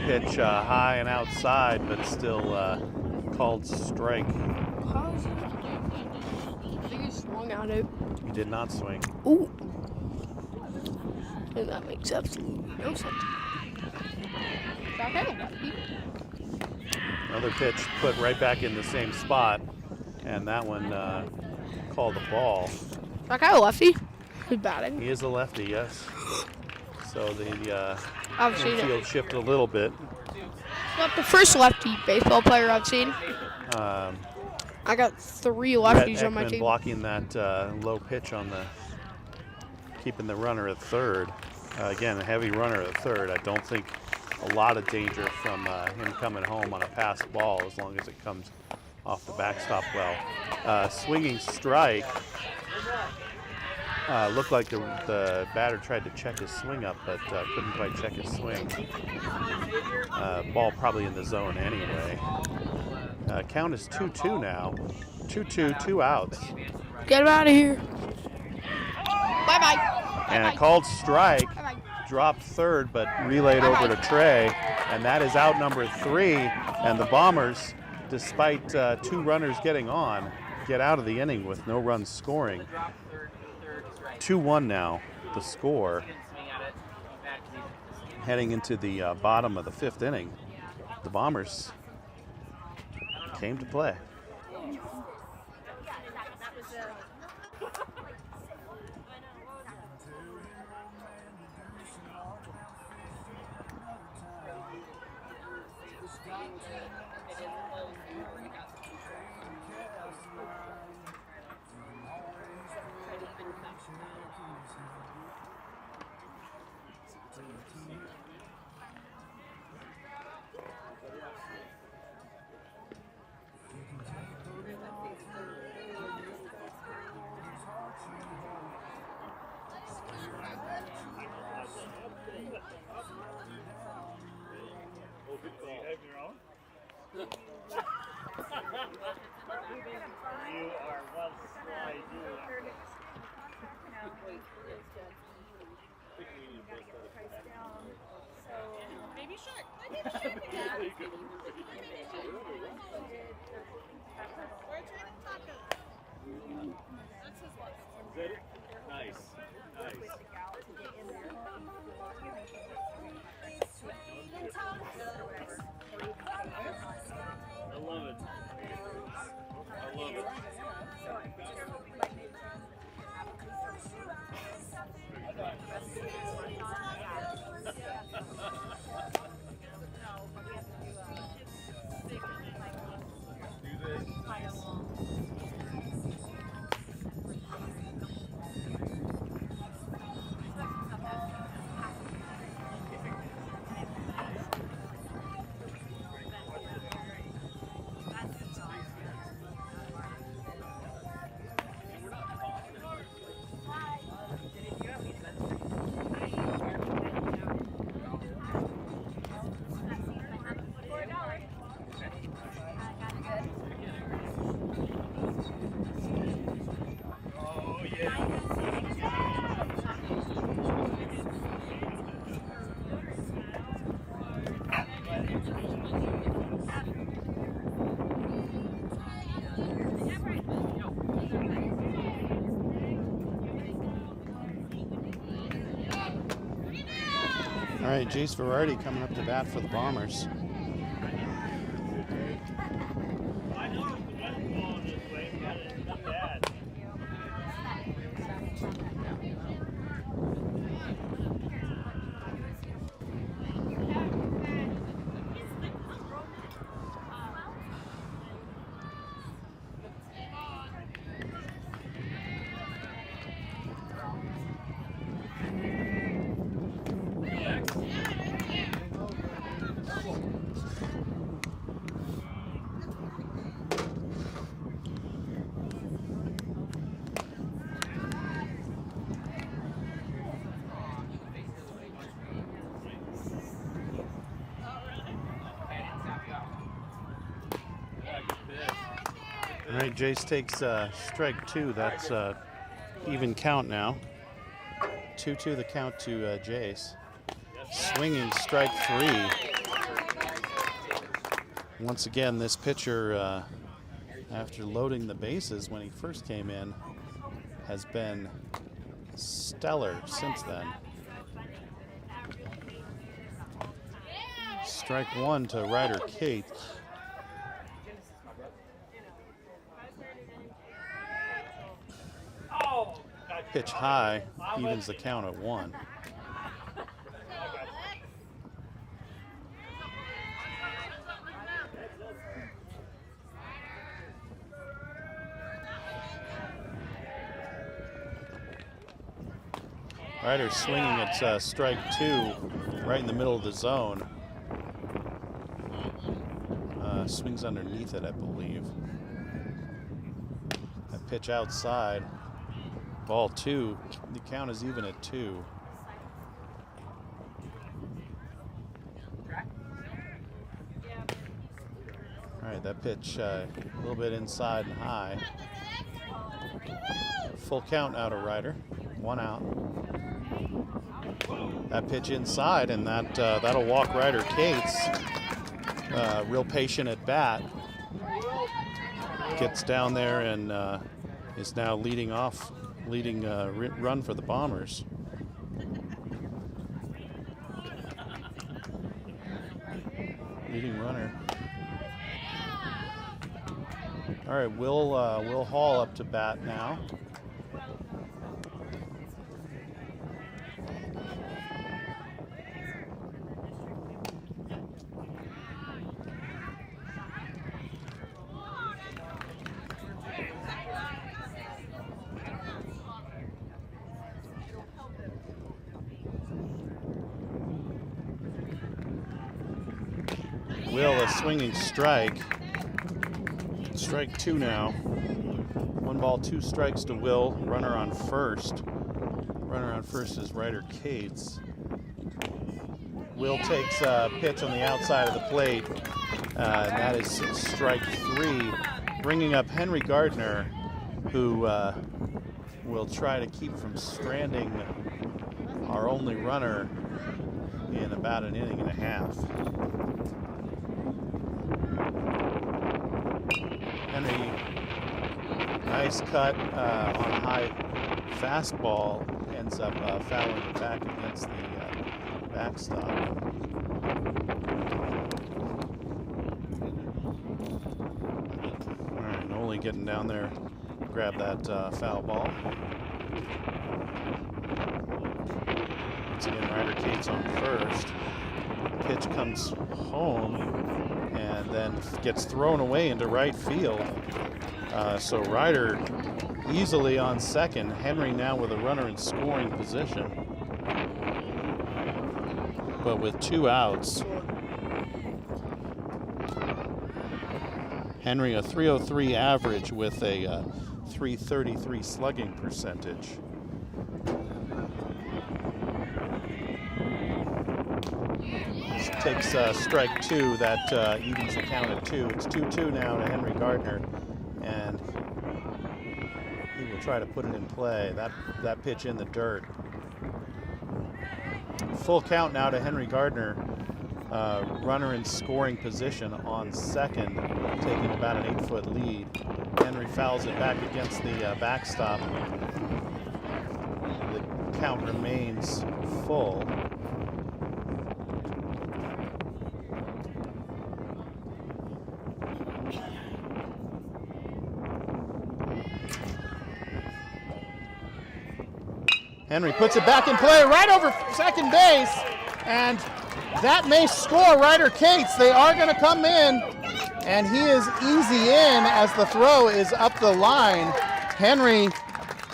Pitch high and outside, but still called strike. I think he swung at it. He did not swing. Ooh. And that makes absolutely no sense. Another pitch put right back in the same spot, and that one called a ball. That guy a lefty? He's batting. He is a lefty, yes. So the I've seen it. infield shifted a little bit. Not the first lefty baseball player I've seen. I got 3 lefties on my Ekman team. blocking that low pitch on keeping the runner at third. Again, a heavy runner at third. I don't think a lot of danger from him coming home on a passed ball as long as it comes off the backstop well. Swinging strike. Looked like the batter tried to check his swing up, but couldn't quite check his swing. Ball probably in the zone anyway. Count is 2-2 now. 2-2, 2 outs. Get him out of here. Bye-bye. And a called strike. Dropped third, but relayed over to Trey. And that is out number 3. And the Bombers despite 2 runners getting on, get out of the inning with no runs scoring. 2-1 now, the score. Heading into the bottom of the 5th inning, the Bombers came to play. All right, Jace Verardi coming up to bat for the Bombers. All right, Jace takes strike 2. That's even count now. 2-2 the count to Jace. Swinging strike 3. Once again, this pitcher, after loading the bases when he first came in, has been stellar since then. Strike 1 to Ryder Kate. Pitch high, evens the count at 1. Ryder swinging at strike 2, right in the middle of the zone. Swings underneath it, I believe. That pitch outside. Ball 2. The count is even at 2. All right, that pitch a little bit inside and high. Full count now to Ryder. 1 out. That pitch inside, and that'll walk Ryder Cates. Real patient at bat. gets down there and is now leading run for the Bombers. Leading runner. All right, Will Hall up to bat now. Will, a swinging strike. Strike 2 now. 1 ball, 2 strikes to Will. Runner on first. Runner on first is Ryder Cates. Will takes a pitch on the outside of the plate. And that is strike 3. Bringing up Henry Gardner, who will try to keep from stranding our only runner in about an inning and a half. Henry, nice cut on a high fastball, ends up fouling it back against the backstop. All right, Noli getting down there, grab that foul ball. Once again, Ryder Cates on first. Pitch comes home and then gets thrown away into right field. So Ryder easily on second. Henry now with a runner in scoring position, but with 2 outs. Henry a .303 average with a .333 slugging percentage. Takes strike 2, that evens the count at 2. It's 2-2 now to Henry Gardner, and he will try to put it in play. That pitch in the dirt. Full count now to Henry Gardner. Runner in scoring position on second, taking about an 8-foot lead. Henry fouls it back against the backstop. The count remains full. Henry puts it back in play right over second base, and that may score Ryder Cates. They are going to come in, and he is easy in as the throw is up the line. Henry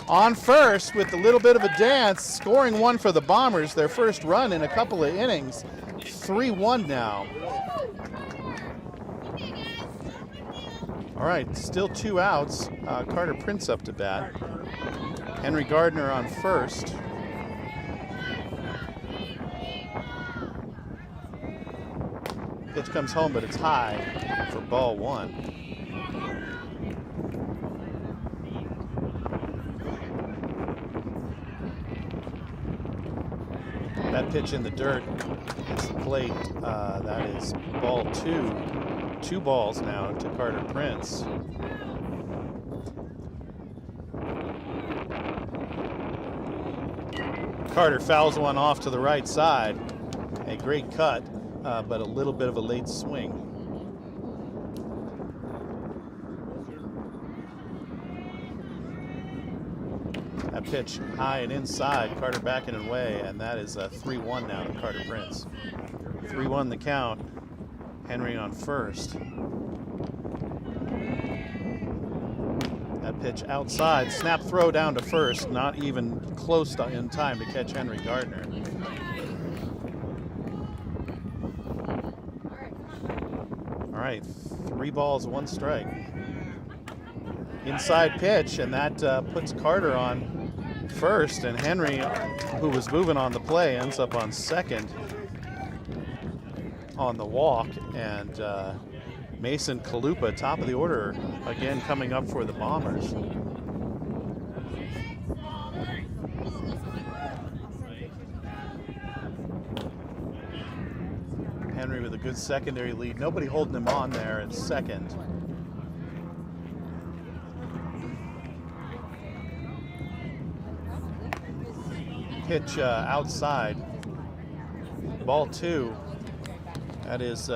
on first with a little bit of a dance, scoring 1 for the Bombers, their first run in a couple of innings. 3-1 now. All right, still 2 outs. Carter Prince up to bat. Henry Gardner on first. Pitch comes home, but it's high for ball 1. That pitch in the dirt hits the plate. That is ball 2. 2 balls now to Carter Prince. Carter fouls one off to the right side. A great cut, but a little bit of a late swing. That pitch high and inside, Carter backing it away, and that is a 3-1 now to Carter Prince. 3-1 the count. Henry on first. That pitch outside, snap throw down to first, not even close in time to catch Henry Gardner. All right, 3 balls, 1 strike. Inside pitch, and that puts Carter on first, and Henry, who was moving on the play, ends up on second on the walk, and Mason Chalupa, top of the order, again coming up for the Bombers. Henry with a good secondary lead. Nobody holding him on there at second. pitch outside. Ball 2. That is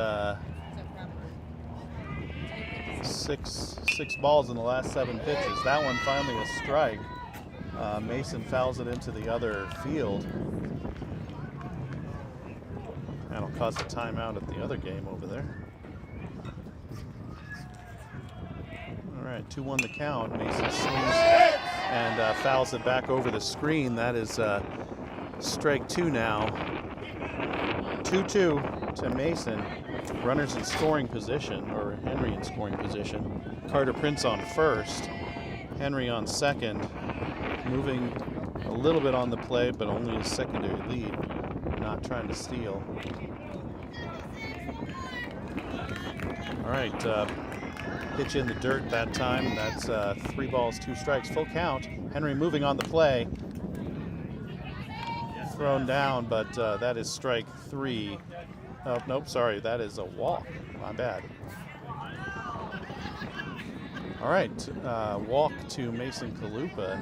six balls in the last 7 pitches. That one finally a strike. Mason fouls it into the other field. That'll cause a timeout at the other game over there. All right, 2-1 the count. Mason swings and fouls it back over the screen. That is strike 2 now. 2-2 to Mason. Runners in scoring position, or Henry in scoring position. Carter Prince on first. Henry on second. Moving a little bit on the play, but only a secondary lead. Not trying to steal. All right, pitch in the dirt that time. That's 3 balls, 2 strikes, full count. Henry moving on the play. Thrown down, but that is strike 3. Oh, nope, sorry, that is a walk. My bad. All right, walk to Mason Chalupa.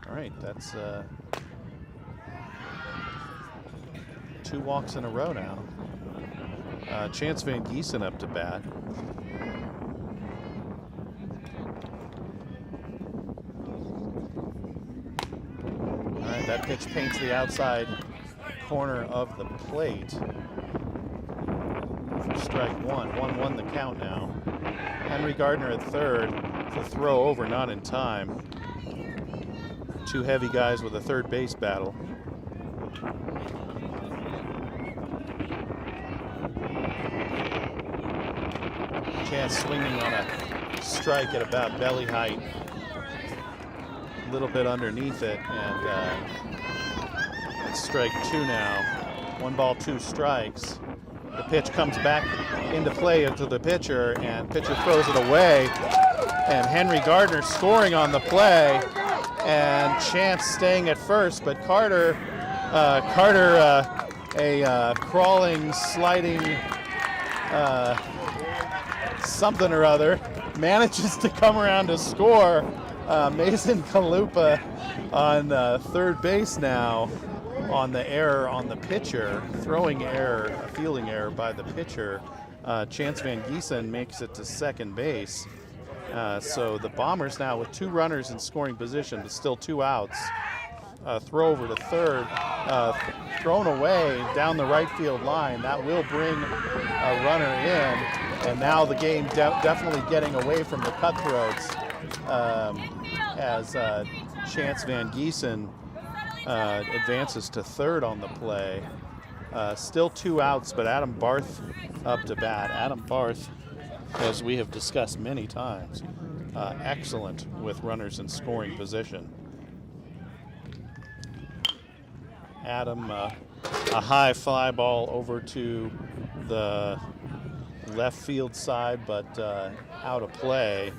All right, that's 2 walks in a row now. Chance Van Gieson up to bat. All right, that pitch paints the outside corner of the plate for strike 1. 1-1 the count now. Henry Gardner at third. The throw over, not in time. 2 heavy guys with a third base battle. Chance swinging on a strike at about belly height. A little bit underneath it, and it's strike 2 now. 1 ball, 2 strikes. The pitch comes back into play into the pitcher, and pitcher throws it away. And Henry Gardner scoring on the play, and Chance staying at first, but Carter, a crawling, sliding, something or other, manages to come around to score. Mason Chalupa on third base now on the error on the pitcher, throwing error, a fielding error by the pitcher. Chance Van Gieson makes it to second base. So the Bombers now with 2 runners in scoring position, but still 2 outs. Throw over to third, thrown away down the right field line. That will bring a runner in, and now the game definitely getting away from the Cutthroats as Chance Van Gieson advances to third on the play. Still 2 outs, but Adam Barth up to bat. Adam Barth, as we have discussed many times, excellent with runners in scoring position. Adam, a high fly ball over to the left field side, but out of play.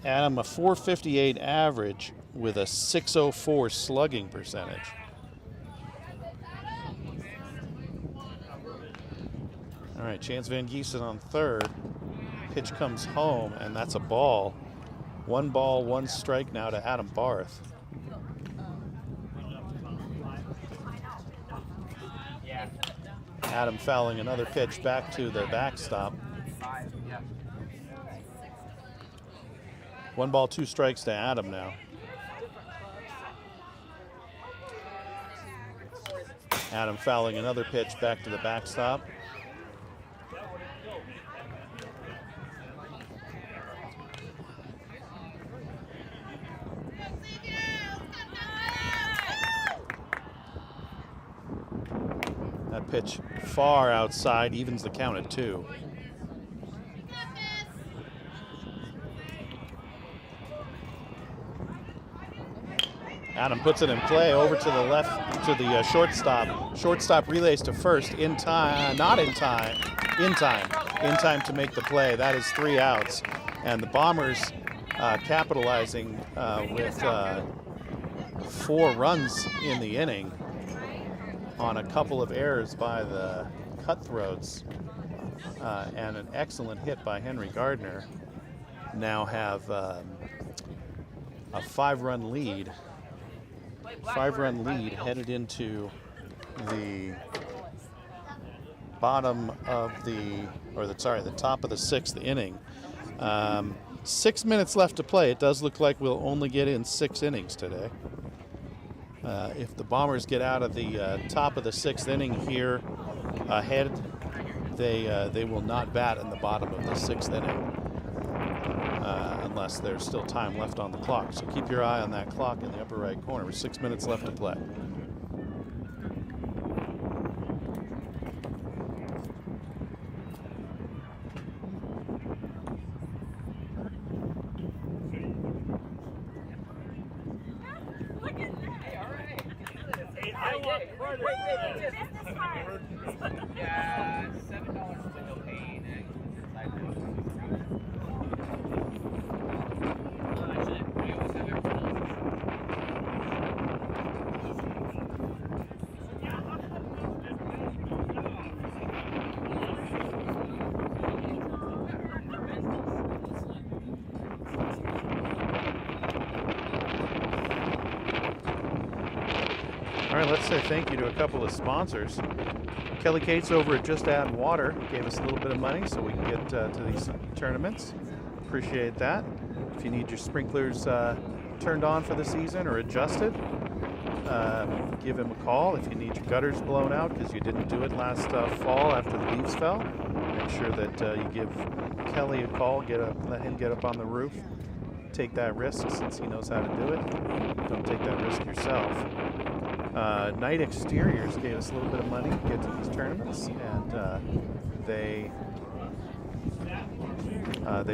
Adam, a .458 average with a .604 slugging percentage. All right, Chance Van Gieson on third. Pitch comes home, and that's a ball. 1 ball, 1 strike now to Adam Barth. Adam fouling another pitch back to the backstop. 1 ball, 2 strikes to Adam now. Adam fouling another pitch back to the backstop. That pitch far outside, evens the count at 2. Adam puts it in play over to the left to the shortstop. Shortstop relays to first in time, not in time, in time to make the play. That is 3 outs. And the Bombers capitalizing with 4 runs in the inning on a couple of errors by the Cutthroats and an excellent hit by Henry Gardner now have a 5-run lead. 5-run lead headed into the bottom of the top of the 6th inning. 6 minutes left to play. It does look like we'll only get in 6 innings today. If the Bombers get out of the top of the 6th inning here ahead, they will not bat in the bottom of the 6th inning unless there's still time left on the clock. So keep your eye on that clock in the upper right corner. 6 minutes left to play. Yeah, $7 window pane. All right, let's say thank you to a couple of sponsors. Kelly Cates over at Just Add Water gave us a little bit of money so we can get to these tournaments. Appreciate that. If you need your sprinklers turned on for the season or adjusted, give him a call. If you need your gutters blown out because you didn't do it last fall after the leaves fell, make sure that you give Kelly a call. Let him get up on the roof. Take that risk since he knows how to do it. Don't take that risk yourself. Night Exteriors gave us a little bit of money to get to these tournaments, and they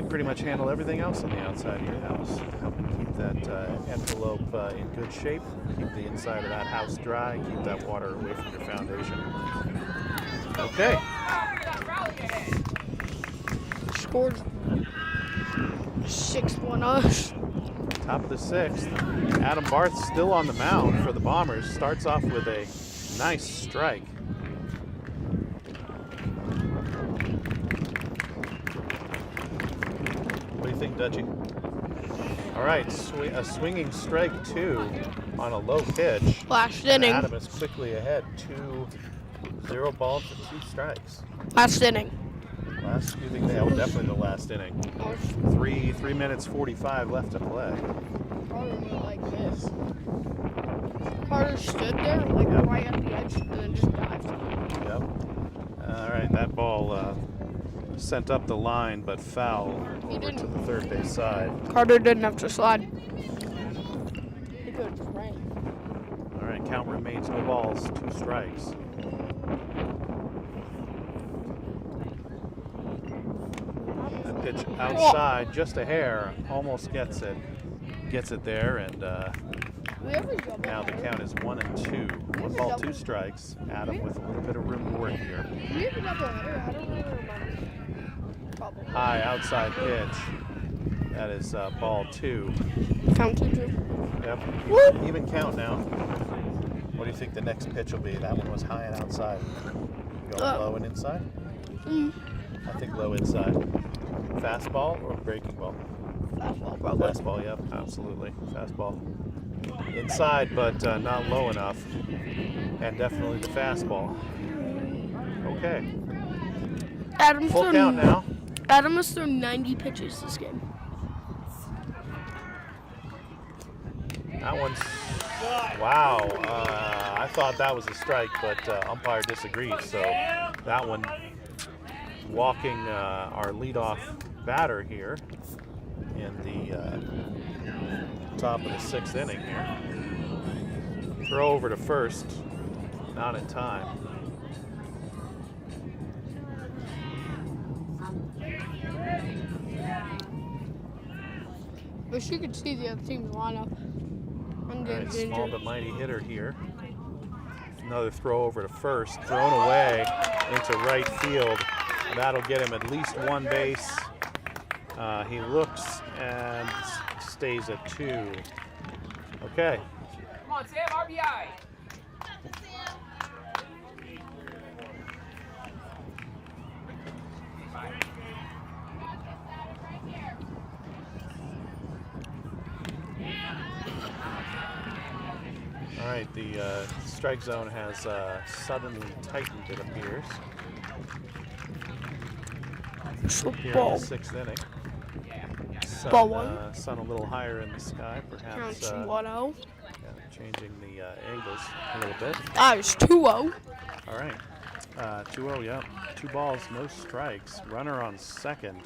pretty much handle everything else on the outside of your house. Help keep that envelope in good shape, keep the inside of that house dry, keep that water away from your foundation. Okay. Scored 6-1 us. Top of the 6th. Adam Barth still on the mound for the Bombers. Starts off with a nice strike. What do you think, Dutchie? All right, a swinging strike 2 on a low pitch. Last And inning. Adam is quickly ahead. 0 balls to 2 strikes. Last inning. You think definitely the last inning. 3 minutes 45 left to play. Carter went like this. Carter stood there right at the edge and then just dived. Yep. All right, that ball sent up the line but foul over to the third base side. Carter didn't have to slide. He could have just ran. All right, count remains 2 balls, 2 strikes. That pitch outside, just a hair, almost gets it there, and now the count is 1-2. 1 ball, 2 strikes. Adam with a little bit of room to work here. Do we have a doubleheader? I don't really remember. Probably. High outside pitch. That is ball 2. Count 2-2. Yep. Even count now. What do you think the next pitch will be? That one was high and outside. Going low and inside? I think low inside. Fastball or breaking ball? Fastball, probably. Fastball, yep, absolutely. Fastball. Inside, but not low enough. And definitely the fastball. Okay. Full count now. Adam has thrown 90 pitches this game. That one's... Wow. I thought that was a strike, but umpire disagreed. So that one walking our leadoff batter here in the top of the 6th inning here. Throw over to first. Not in time. Wish you could see the other team's lineup. All right, small but mighty hitter here. Another throw over to first, thrown away into right field. That'll get him at least 1 base. He looks and stays at 2. Okay. Come on, Sam, RBI. right, the strike zone has suddenly tightened, it appears, here in the Football. 6th inning. Ball one. Sun a little higher in the sky, perhaps Counts 1-0. changing the angles a little bit. That was 2-0. All right, 2-0, yep. 2 balls, no strikes. Runner on second.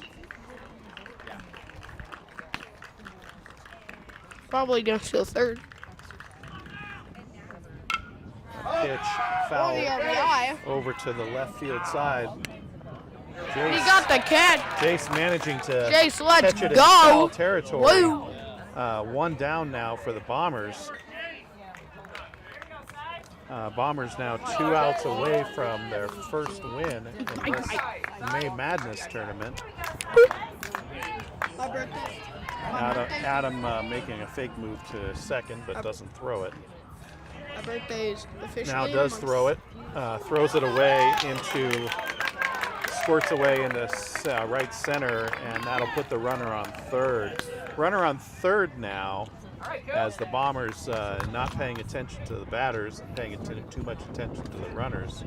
Probably gonna steal third. Pitch, foul Oh, the RBI. over to the left field side. He Jace, got the catch. Jace managing to Jace, let's catch it in go. foul territory. Woo. 1 down now for the Bombers. Bombers now 2 outs away from their first win in this May Madness tournament. My birthday. Adam making a fake move to second, but doesn't throw it. My birthday is officially. Now does throw it, throws it away squirts away into right center, and that'll put the runner on third. Runner on third now, as the Bombers not paying attention to the batters and paying too much attention to the runners.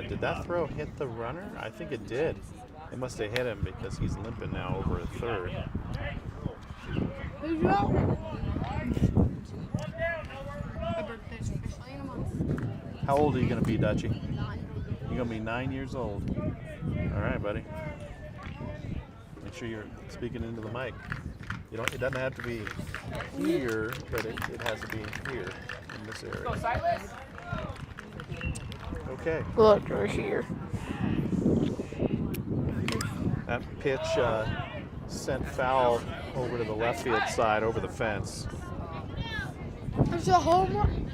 Did that throw hit the runner? I think it did. It must have hit him because he's limping now over at third. Who's out? My birthday's officially in a month. How old are you going to be, Dutchie? You're going to be 9 years old. All right, buddy. Make sure you're speaking into the mic. It doesn't have to be here, but it has to be here in this area. Okay. Look right here. That pitch sent foul over to the left field side, over the fence. There's a home run.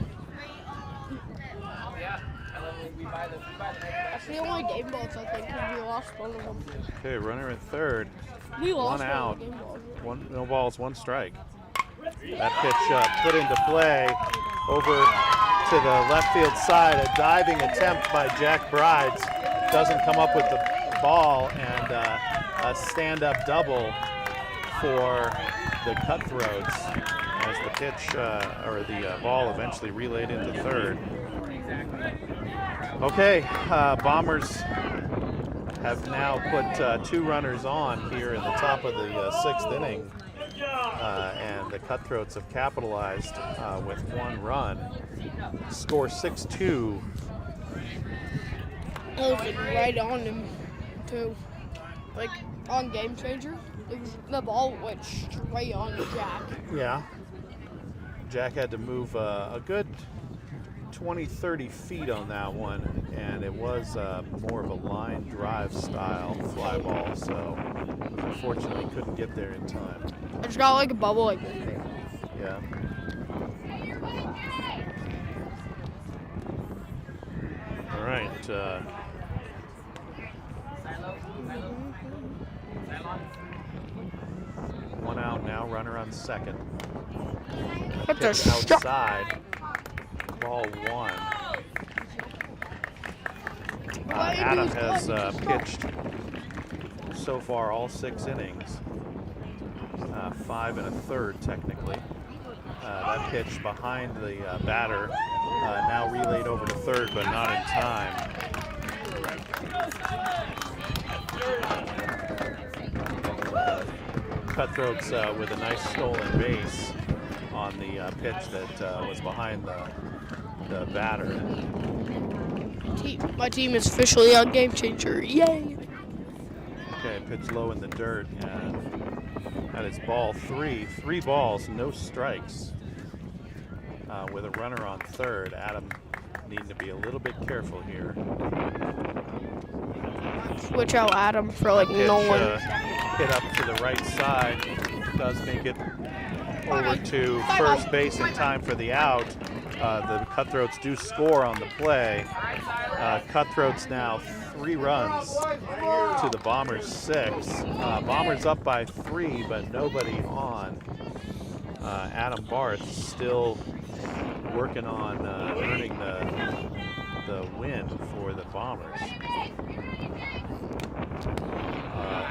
That's the only game balls I think we lost one of them. Okay, runner at third. We lost 1 one out. of the game balls. No balls, 1 strike. That pitch put into play over to the left field side. A diving attempt by Jack Brides doesn't come up with the ball, and a stand-up double for the Cutthroats as the pitch or the ball eventually relayed into third. Okay, Bombers have now put 2 runners on here in the top of the 6th inning, and the Cutthroats have capitalized with 1 run. Score 6-2. I was like right on him too, like on Game Changer. The ball went straight on Jack. Yeah. Jack had to move a good 20-30 feet on that one, and it was more of a line drive style fly ball, so unfortunately couldn't get there in time. It's got like a bubble like this. Yeah. All right. 1 out now, runner on second. What the Pitch outside. Ball 1. Adam has pitched so far all 6 innings. 5 1/3 technically. That pitch behind the batter now relayed over to third, but not in time. Cutthroats with a nice stolen base on the pitch that was behind the batter. My team is officially on Game Changer. Yay! Okay, pitch low in the dirt, and that is ball 3. 3 balls, no strikes. With a runner on third, Adam needing to be a little bit careful here. Switch out Adam for like Pitch, no one. hit up to the right side, does make it over to first base in time for the out. The Cutthroats do score on the play. Cutthroats now 3 runs to the Bombers 6. Bombers up by 3, but nobody on. Adam Barth still working on earning the win for the Bombers.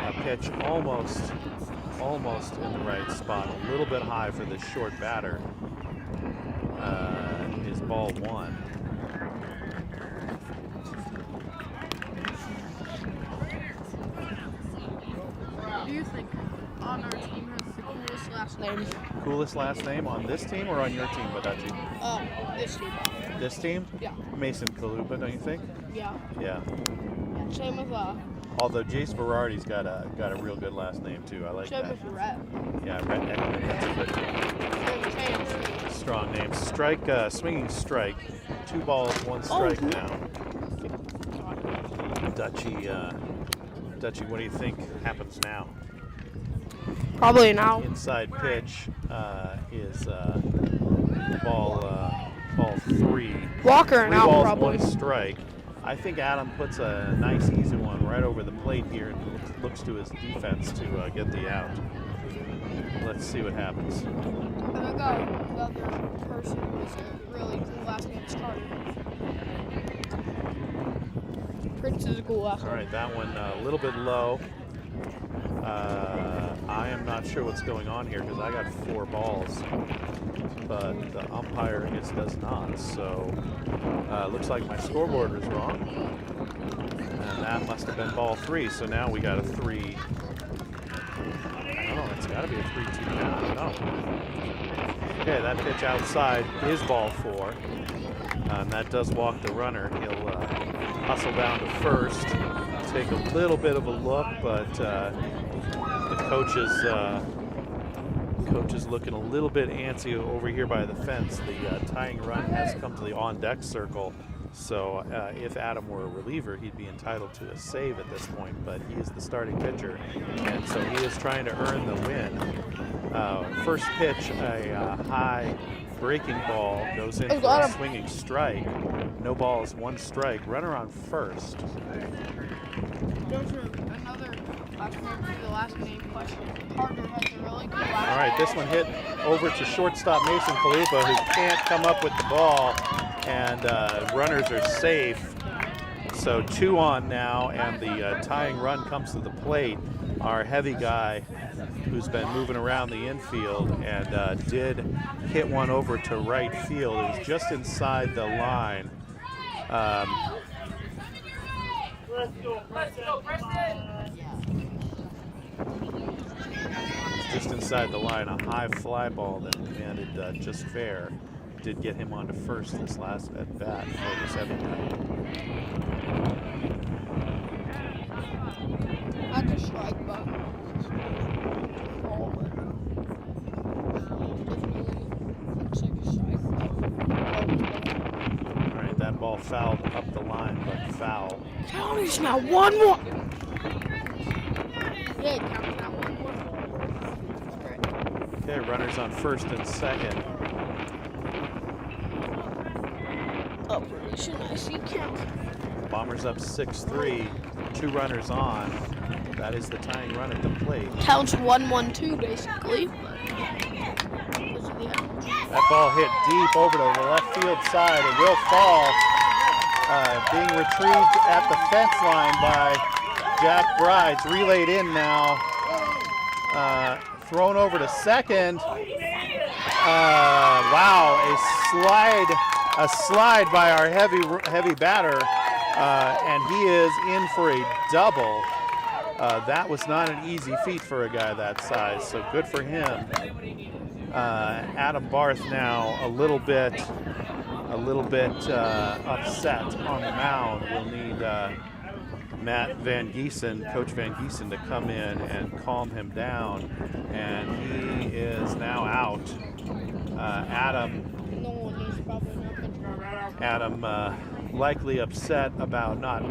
A pitch almost in the right spot, a little bit high for this short batter. is ball 1. What do you think on our team has the coolest last name? Coolest last name on this team or on your team, Badachi? This team. This team? Yeah. Mason Chalupa, don't you think? Yeah. Yeah. Same with Although Jace Berardi's got a real good last name too. I like same that. with Rhett. Yeah, Rhett Eckman, that's a good strong name. Strike, swinging strike. 2 balls, 1 strike now. Dutchie, what do you think happens now? Probably an out. Inside pitch is ball 3. Walker an 3 out balls, probably. 1 strike. I think Adam puts a nice easy one right over the plate here and looks to his defense to get the out. Let's see what happens. I think another person with a really cool last name is Carter. Prince is a cool last name. All right, that one a little bit low. I am not sure what's going on here because I got 4 balls, but the umpire does not. So looks like my scoreboard was wrong, and that must have been ball 3. So now we got a 3. I don't know. It's got to be a 3-2 now. I don't know. Okay, that pitch outside is ball 4. And that does walk the runner. He'll hustle down to first, take a little bit of a look, but the coach is looking a little bit antsy over here by the fence. The tying run has come to the on-deck circle, so if Adam were a reliever, he'd be entitled to a save at this point, but he is the starting pitcher, and so he is trying to earn the win. First pitch, a high breaking ball goes in for a swinging strike. No balls, 1 strike. Runner on first. There's another last name for the last name question. Carter has a really good last All right, this one hit over to shortstop Mason Chalupa, who can't come up with the ball, and runners are safe. So 2 on now, and the tying run comes to the plate. Our heavy guy, who's been moving around the infield, and did hit one over to right field. It was just inside the line. Just inside the line, a high fly ball that commanded just fair. Did get him onto first this last at bat for this heavy guy. Not a strike, but All right, that ball fouled up the line, but foul. Tourney's now 1-1. Yeah, Tourney's now 1-1. Okay, runners on first and second. Operation I see count. Bombers up 6-3, 2 runners on. That is the tying run at the plate. Counts 1-1-2 basically. That ball hit deep over to the left field side. It will fall. Being retrieved at the fence line by Jack Brides. Relayed in now. Thrown over to second. Wow, a slide by our heavy batter, and he is in for a double. That was not an easy feat for a guy that size, so good for him. Adam Barth now a little bit upset on the mound. We'll need Matt Van Gieson, Coach Van Gieson, to come in and calm him down, and he is now out. Adam likely upset about not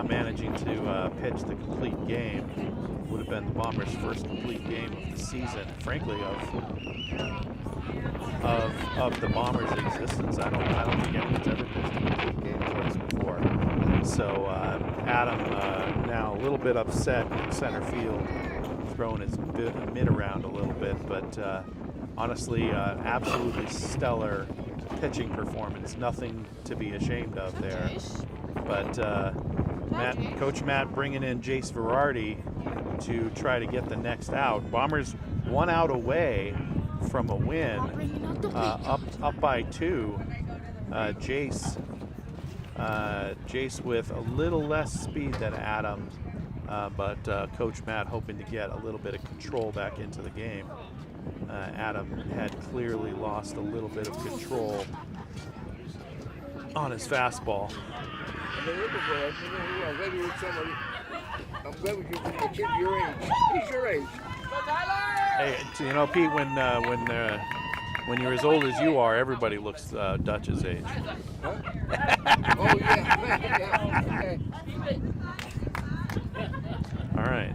managing to pitch the complete game. Would have been the Bombers' first complete game of the season, frankly, of the Bombers' existence. I don't think anyone's ever pitched a complete game twice before. So Adam now a little bit upset in center field, throwing his mid around a little bit, but honestly, absolutely stellar pitching performance. Nothing to be ashamed of there. But Coach Matt bringing in Jace Verardi to try to get the next out. Bombers 1 out away from a win, Not bringing out the up by 2. Jace with a little less speed than Adam, but Coach Matt hoping to get a little bit of control back into the game. Adam had clearly lost a little bit of control on his fastball. I'm glad we can get a kid your age. He's your age. Hey, you know, Pete, when you're as old as you are, everybody looks Dutch's age. Huh? Oh, yeah. All right.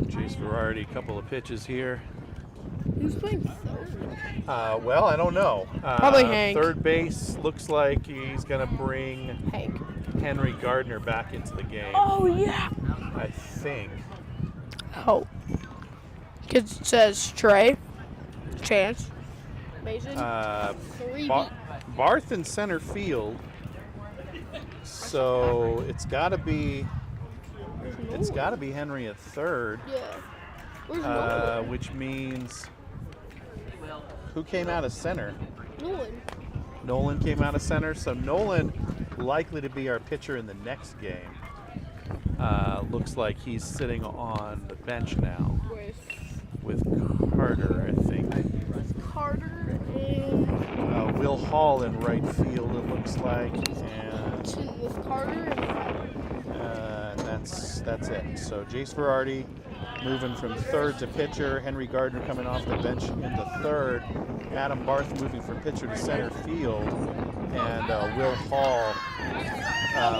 Chase Variety, a couple of pitches here. Who's playing third? Well, I don't know. Probably Hank. Third base looks like he's going to bring Hank. Henry Gardner back into the game. Oh, yeah. I think. Oh. It says Trey. Chance. Mason. Barth in center field. So it's got to be Henry at third. Yeah. Where's Nolan? Which means who came out of center? Nolan. Nolan came out of center. So Nolan likely to be our pitcher in the next game. Looks like he's sitting on the bench now with Carter, I think. Carter and Will Hall in right field, it looks like, and with Carter that's it. So Jace Variety moving from third to pitcher, Henry Gardner coming off the bench into third, Adam Barth moving from pitcher to center field, and Will Hall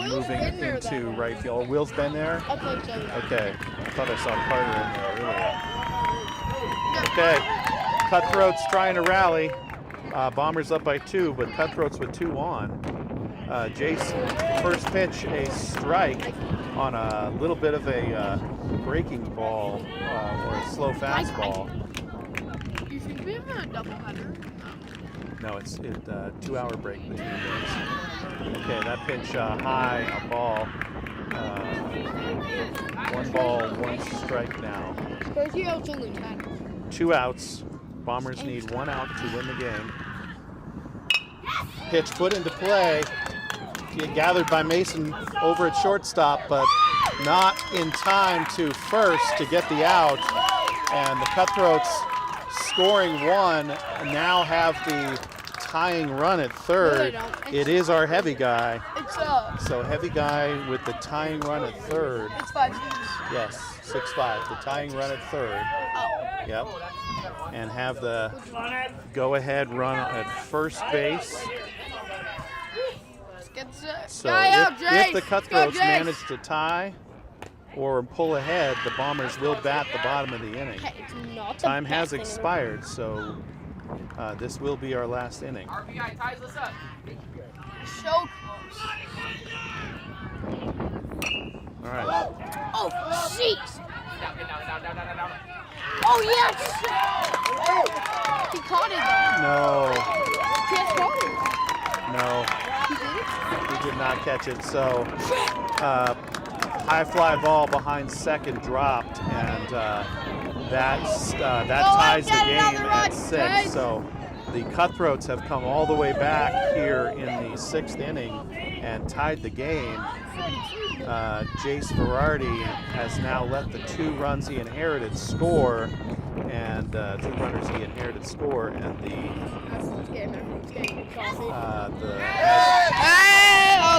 moving into right field. Oh, Will's been there? I think so. Okay, I thought I saw Carter in there earlier. Okay, Cutthroats trying to rally. Bombers up by 2, but Cutthroats with 2 on. Jace, first pitch, a strike on a little bit of a breaking ball or a slow fastball. You think we have a doubleheader? No, it's 2-hour break between games. Okay, that pitch high, a ball. 1 ball, 1 strike now. 2 outs. Bombers need 1 out to win the game. Pitch put into play. Gathered by Mason over at shortstop, but not in time to first to get the out. And the Cutthroats scoring 1 now have the tying run at third. No, it is our heavy guy. It's So heavy guy with the tying run at third. It's 5-6. Yes, 6-5. The tying run at third. Oh. Yep. And have the go-ahead run at first base. So if the Cutthroats manage to tie or pull ahead, the Bombers will bat the bottom of the inning. Time has expired, so this will be our last inning. RBI ties us up. So close. All right. Oh, jeez. Down. Oh, yes. Oh, he caught it, though. No. He has caught it. No. He did it? He did not catch it. So high fly ball behind second dropped, and that ties the game at 6. So the Cutthroats have come all the way back here in the 6th inning and tied the game. Jace Variety has now let the 2 runs he inherited score, and 2 runners he inherited score, and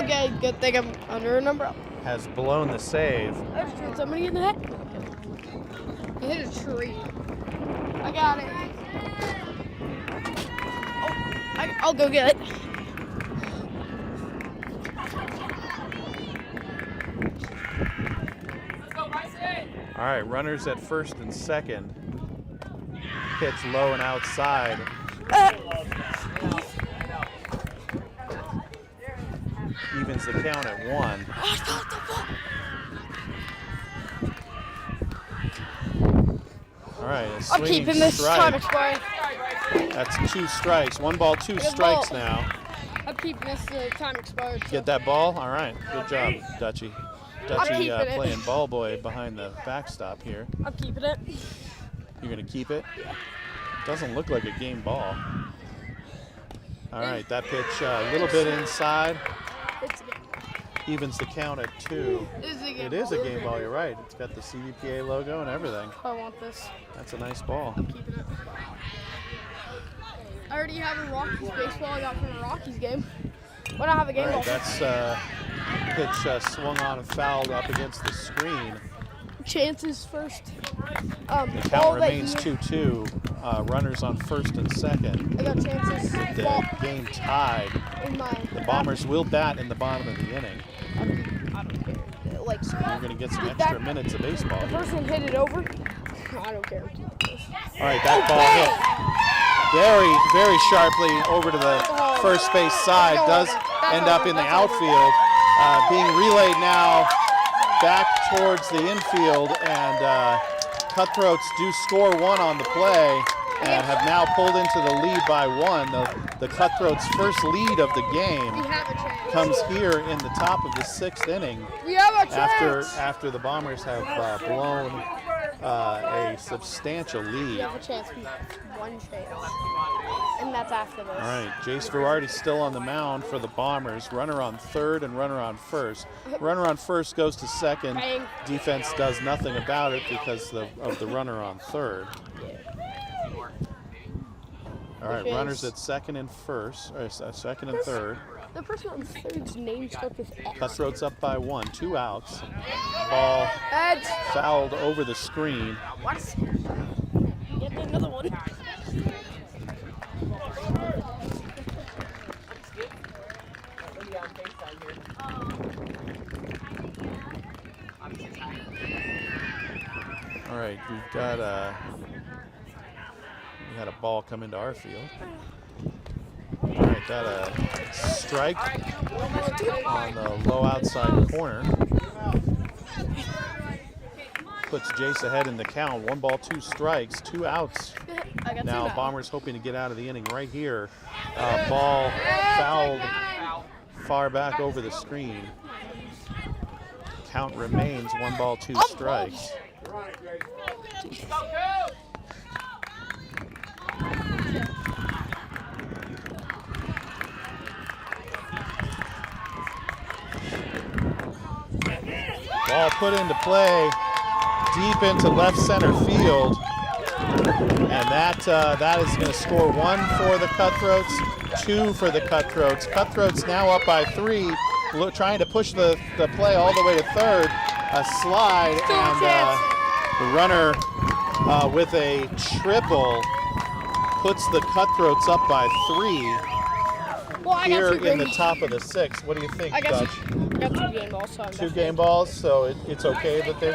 okay, good thing I'm under an umbrella. has blown the save. I just hit somebody in the head. He hit a tree. I got it. Oh, I'll go get it. All right, runners at first and second. Pitch low and outside. Evens the count at 1. All right, a I'm swinging keeping this time strike. expired. That's 2 strikes. 1 ball, 2 strikes now. I'm keeping this time expired. So. Get that ball? All right, good job, Dutchie. Dutchie keeping it. playing ball boy behind the backstop here. I'm keeping it. You're going to keep it? Yeah. Doesn't look like a game ball. All right, that pitch a little bit inside. It's a game. Evens the count at 2. It is a game ball, you're right. It's got the CBPA logo and everything. I want this. That's a nice ball. I'm keeping it. I already have a Rockies baseball I got from a Rockies game. When I have a game All ball. right, that's pitch swung on and fouled up against the screen. Chances first. The count remains 2-2. Runners on first and second. I got chances. The game tied. In my The Bombers will bat in the bottom of the inning. I don't care. Like, You're going to get some extra minutes of baseball. the person hit it over. I don't care. All right, that ball hit very, very sharply over to the first base side. Does end up in the outfield. Being relayed now back towards the infield, and Cutthroats do score 1 on the play and have now pulled into the lead by 1. The Cutthroats' first lead of the game We have a chance. comes here in the top of the 6th inning We have a chance. after the Bombers have blown a substantial We lead. have a chance. We have one chance. And that's after this. All right, Jace Verardi still on the mound for the Bombers. Runner on third and runner on first. Runner on first goes to second. Bang. Defense does nothing about it because of the runner on third. All right, runners at second and first, or second and third. The person on third's name starts with X. Cutthroats up by 1, 2 outs. Ball Ed. fouled over the screen. What? Get another one. All right, we've got we had a ball come into our field. All right, got a strike on the low outside corner. Puts Jace ahead in the count. 1 ball, 2 strikes, 2 outs. I got Now two Bombers hoping to get out of the inning right here. Ball fouled far back over the screen. Count remains 1 ball, 2 strikes. Ball put into play deep into left center field, and that is going to score 1 for the Cutthroats, 2 for the Cutthroats. Cutthroats now up by 3, trying to push the play all the way to third. A slide, and the runner with a triple puts the Cutthroats up by 3. Well, I Here got 2 in the games. top of the 6th. What do you think, I got Dutch? 2 game balls. So I'm 2 game balls, so it's okay that they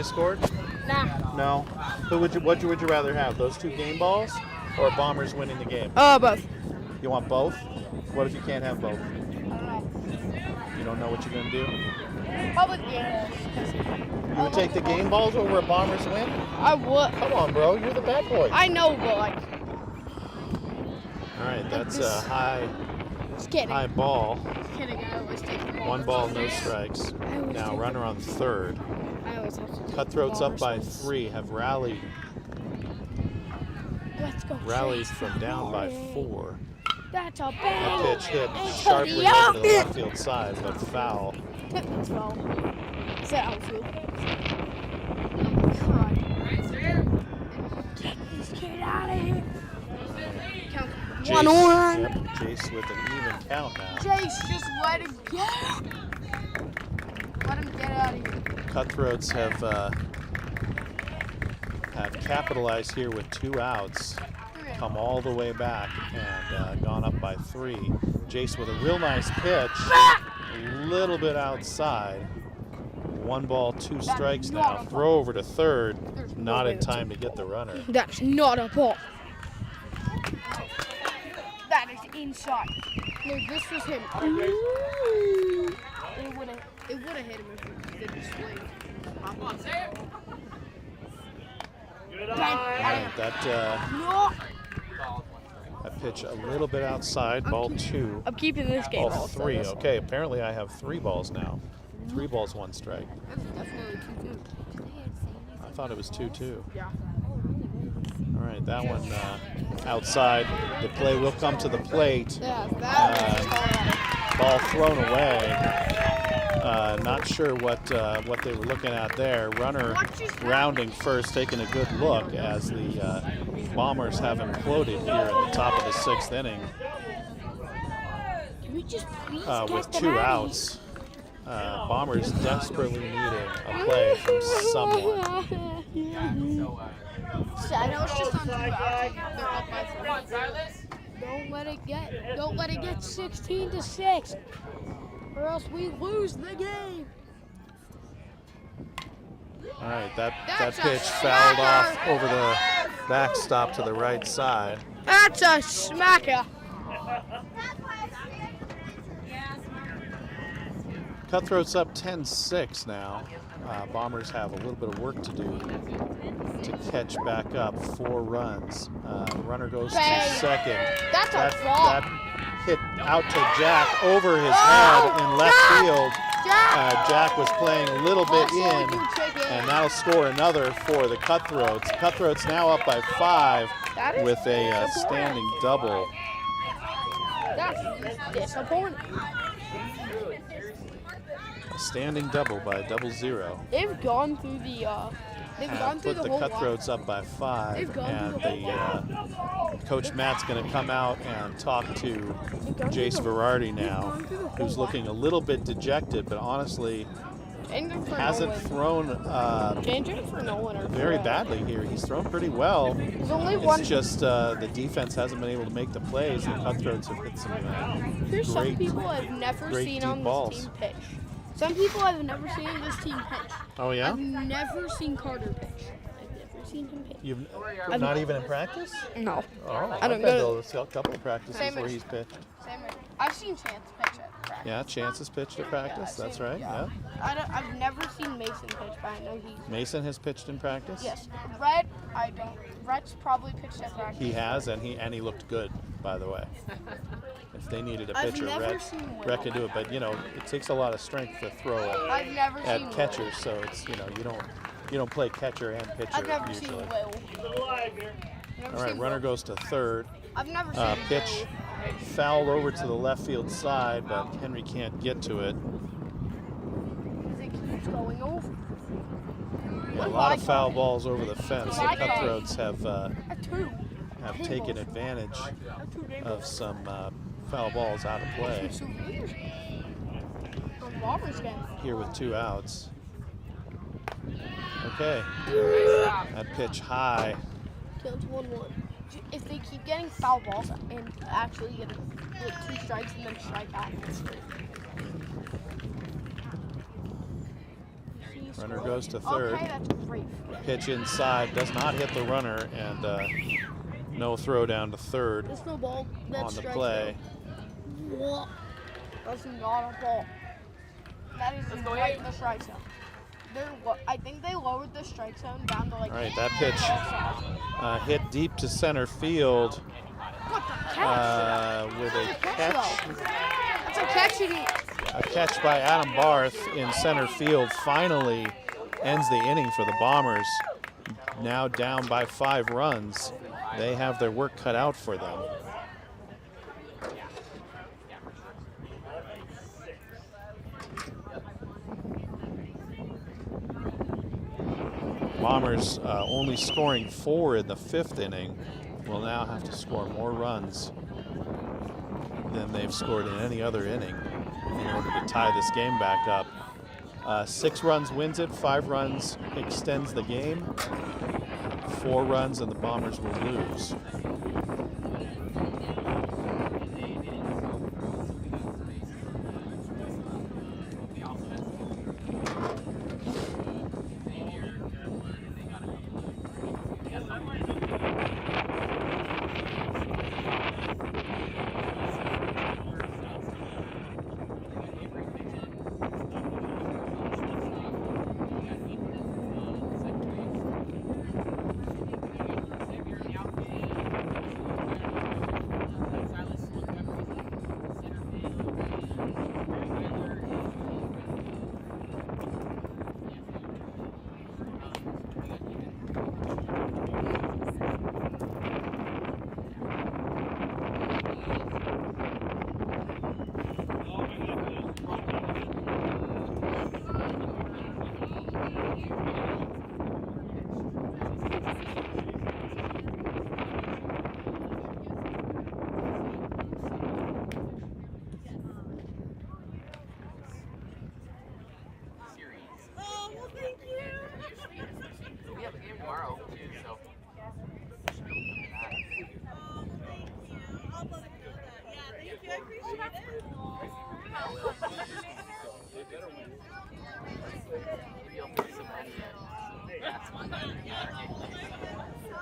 scored. Nah. No. Who would you rather have? Those 2 game balls, or Bombers winning the game? Both. You want both? What if you can't have both? I don't know. You don't know what you're gonna do? Probably the game balls. You would take the game balls over a Bombers win? I would. Come on, bro. You're the bad boy. I know, but like. All right, that's a high Just kidding. ball. Just kidding. I always take the ball. 1 ball, no strikes. I always Now take runner on third. I always have to take Cutthroats the up by ball. 3, have rallied Let's go. rallied Chase. from down by 4. That's a That bang. pitch hit Into sharply the over the outfield. left field side, but foul. It's well. It's the outfield. Get this kid out of here. Count. 1-1. Yep, Jace with an even count now. Chase, just let him get. Let him get out of here. Cutthroats have capitalized here with 2 outs, come all the way back and gone up by 3. Jace with a real nice pitch, a little bit outside. 1 ball, 2 strikes now. Throw over to third, not in time to get the runner. That's not a ball. That is inside. No, this was him. Ooh. It would have hit him if he didn't swing. That No. that pitch a little bit outside, ball 2. I'm keeping this game. Ball 3. Okay, apparently I have 3 balls now. 3 balls, 1 strike. That's definitely 2-2. I thought it was 2-2. Yeah. All right, that one outside. The play will come to the plate. Yeah, that Ball thrown away. Not sure what they were looking at there. Runner rounding first, taking a good look as the Bombers have imploded here in the top of the 6th inning Can we just please with get them 2 out of outs. Bombers desperately needing a play from someone. I know it's just on 2 outs. They're up by 3. Don't let it get 16-6, or else we lose the game. All right, that That's a pitch fouled off smacker. over the backstop to the right side. That's a smacker. Cutthroats up 10-6 now. Bombers have a little bit of work to do to catch back up. 4 runs. Runner goes to Bang. second. That's a flop. That hit out to Jack over his head in left field. Jack was playing a little bit in, and that'll score another for the Cutthroats. Cutthroats now up by 5 That is with a disappointing. standing double. That's disappointing. A standing double by 0-0. They've gone through the Put the whole Cutthroats up by 5, They've gone and through the whole Coach Matt's going to come out and talk to gone through Jace the- Verardi now, gone through the whole who's looking a little bit dejected, but honestly Changing for hasn't Nolan. thrown Changing for Nolan or very for, badly here. He's thrown pretty well. There's only one. It's just the defense hasn't been able to make the plays. The Cutthroats have hit some There's some great, people I've never great seen deep on balls. this team pitch. Some people I've never seen this team pitch. Oh yeah? I've never seen Carter pitch. I've never seen him pitch. You've not even in practice? No. Oh, I don't bet go there's a couple of practices Same where as- he's pitched. Same way. I've seen Chance pitch at practice. Yeah, Chance has pitched at practice. Yeah, I've That's seen- right. Yeah. I've never seen Mason pitch, but I know he's. Mason has pitched in practice. Yes. Rhett, I don't. Rhett's probably pitched at practice. He has, and he looked good, by the way. If they needed a I've pitcher, never seen Will. Rhett can do it. But you know, it takes a lot of strength to throw I've never seen at Will. catcher. So it's you don't play catcher and pitcher I've never usually. seen Will. All right, runner goes to third. I've never seen Pitch fouled over to the left field side, but Henry can't get to it. Will. It keeps going over. Yeah, a lot of foul balls over the fence. The What am I Cutthroats have A 2. have taken advantage of some foul balls out of play So weird. On Bombers game. here with 2 outs. Okay, that pitch high. Kills 1-1. If they keep getting foul balls and actually get like 2 strikes and then strike out, it's great. Runner goes to third. Okay, that's great. Pitch inside, does not hit the runner, and no throw down to third There's no ball. That's on the strike play. zone. What? That's not a ball. That is right in the strike zone. I think they lowered the strike zone down to like. All right, that pitch hit deep to center field What the catch? with a catch. That's a catch. A catch by Adam Barth in center field finally ends the inning for the Bombers. Now down by 5 runs. They have their work cut out for them. Bombers only scoring 4 in the 5th inning will now have to score more runs than they've scored in any other inning in order to tie this game back up. 6 runs wins it, 5 runs extends the game, 4 runs and the Bombers will lose.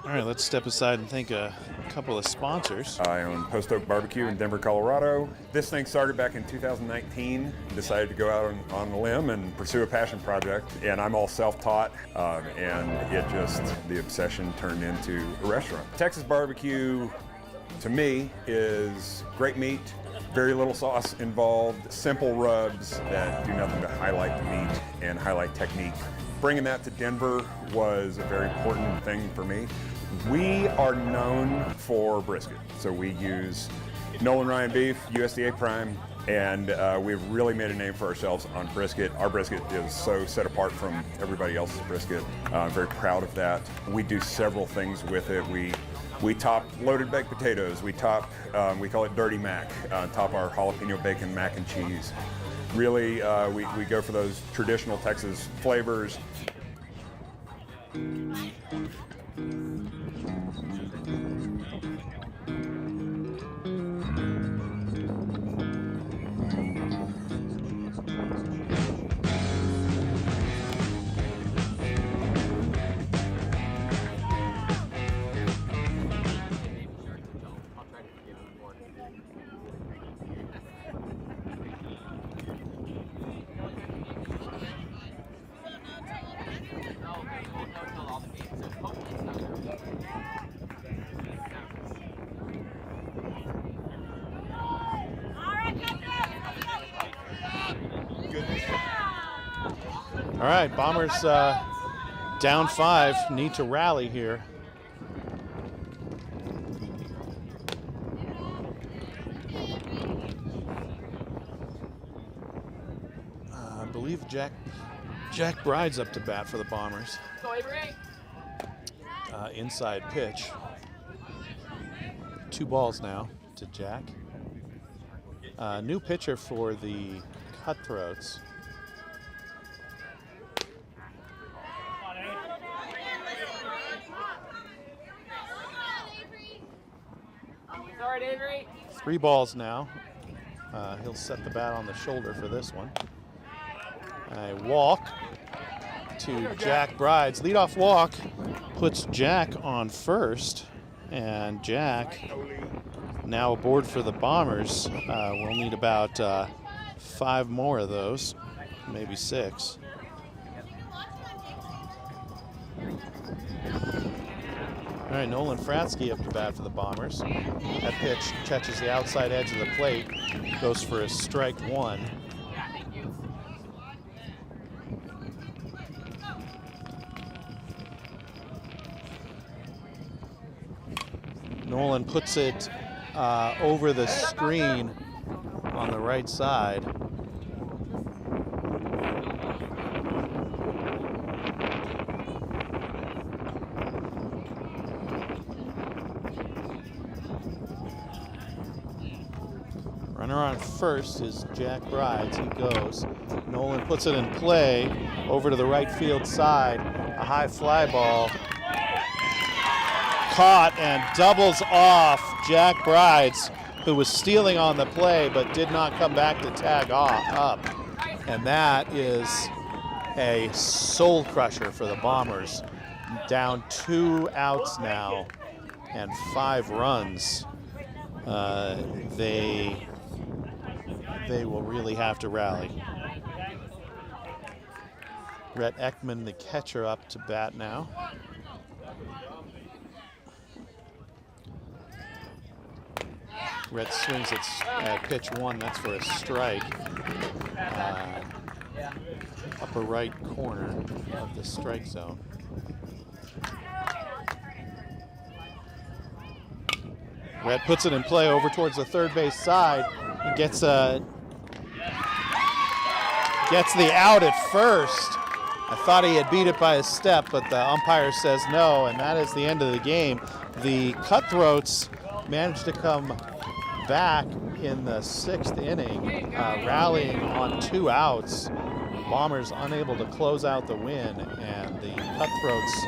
All right, let's step aside and thank a couple of sponsors. I own Post Oak Barbecue in Denver, Colorado. This thing started back in 2019. Decided to go out on a limb and pursue a passion project. And I'm all self-taught, and the obsession turned into a restaurant. Texas barbecue, to me, is great meat, very little sauce involved, simple rubs that do nothing to highlight the meat and highlight technique. Bringing that to Denver was a very important thing for me. We are known for brisket, so we use Nolan Ryan beef, USDA prime, and we've really made a name for ourselves on brisket. Our brisket is so set apart from everybody else's brisket. I'm very proud of that. We do several things with it. We top loaded baked potatoes. We top, we call it dirty mac, top our jalapeno bacon mac and cheese. Really, we go for those traditional Texas flavors. All right, Bombers down 5, need to rally here. I believe Jack Bride's up to bat for the Bombers. Inside pitch. 2 balls now to Jack. New pitcher for the Cutthroats. Avery. 3 balls now. He'll set the bat on the shoulder for this one. A walk to Jack Bride's leadoff walk puts Jack on first, and Jack now aboard for the Bombers. We'll need about 5 more of those, maybe 6. All right, Nolan Fratsky up to bat for the Bombers. That pitch catches the outside edge of the plate, goes for a strike 1. Nolan puts it over the screen on the right side. Runner on first is Jack Brides. He goes. Nolan puts it in play over to the right field side. A high fly ball. Caught and doubles off Jack Brides, who was stealing on the play but did not come back to tag up. And that is a soul crusher for the Bombers. Down 2 outs now and 5 runs. They will really have to rally. Rhett Ekman, the catcher, up to bat now. Rhett swings at pitch 1. That's for a strike. Upper right corner of the strike zone. Rhett puts it in play over towards the third base side. He gets the out at first. I thought he had beat it by a step, but the umpire says no, and that is the end of the game. The Cutthroats managed to come back in the 6th inning, rallying on 2 outs. Bombers unable to close out the win, and the Cutthroats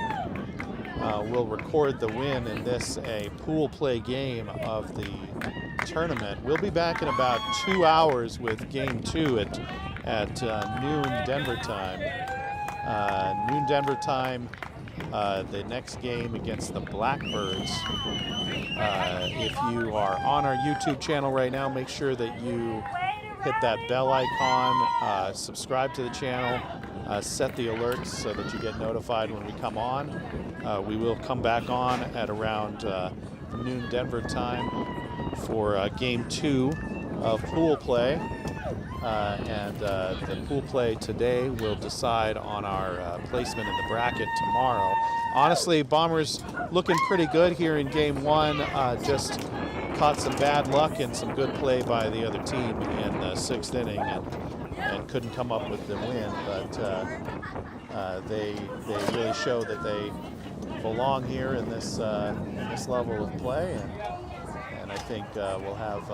will record the win in this a pool play game of the tournament. We'll be back in about 2 hours with game 2 at noon Denver time. Noon Denver time, the next game against the Blackbirds. If you are on our YouTube channel right now, make sure that you hit that bell icon, subscribe to the channel, set the alerts so that you get notified when we come on. We will come back on at around noon Denver time for game 2 of pool play. And the pool play today will decide on our placement in the bracket tomorrow. Honestly, Bombers looking pretty good here in game 1. Just caught some bad luck and some good play by the other team in the 6th inning and couldn't come up with the win. But they really show that they belong here in this level of play, and I think we'll have.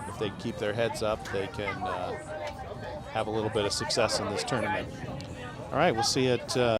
If they keep their heads up, they can have a little bit of success in this tournament. All right, we'll see you at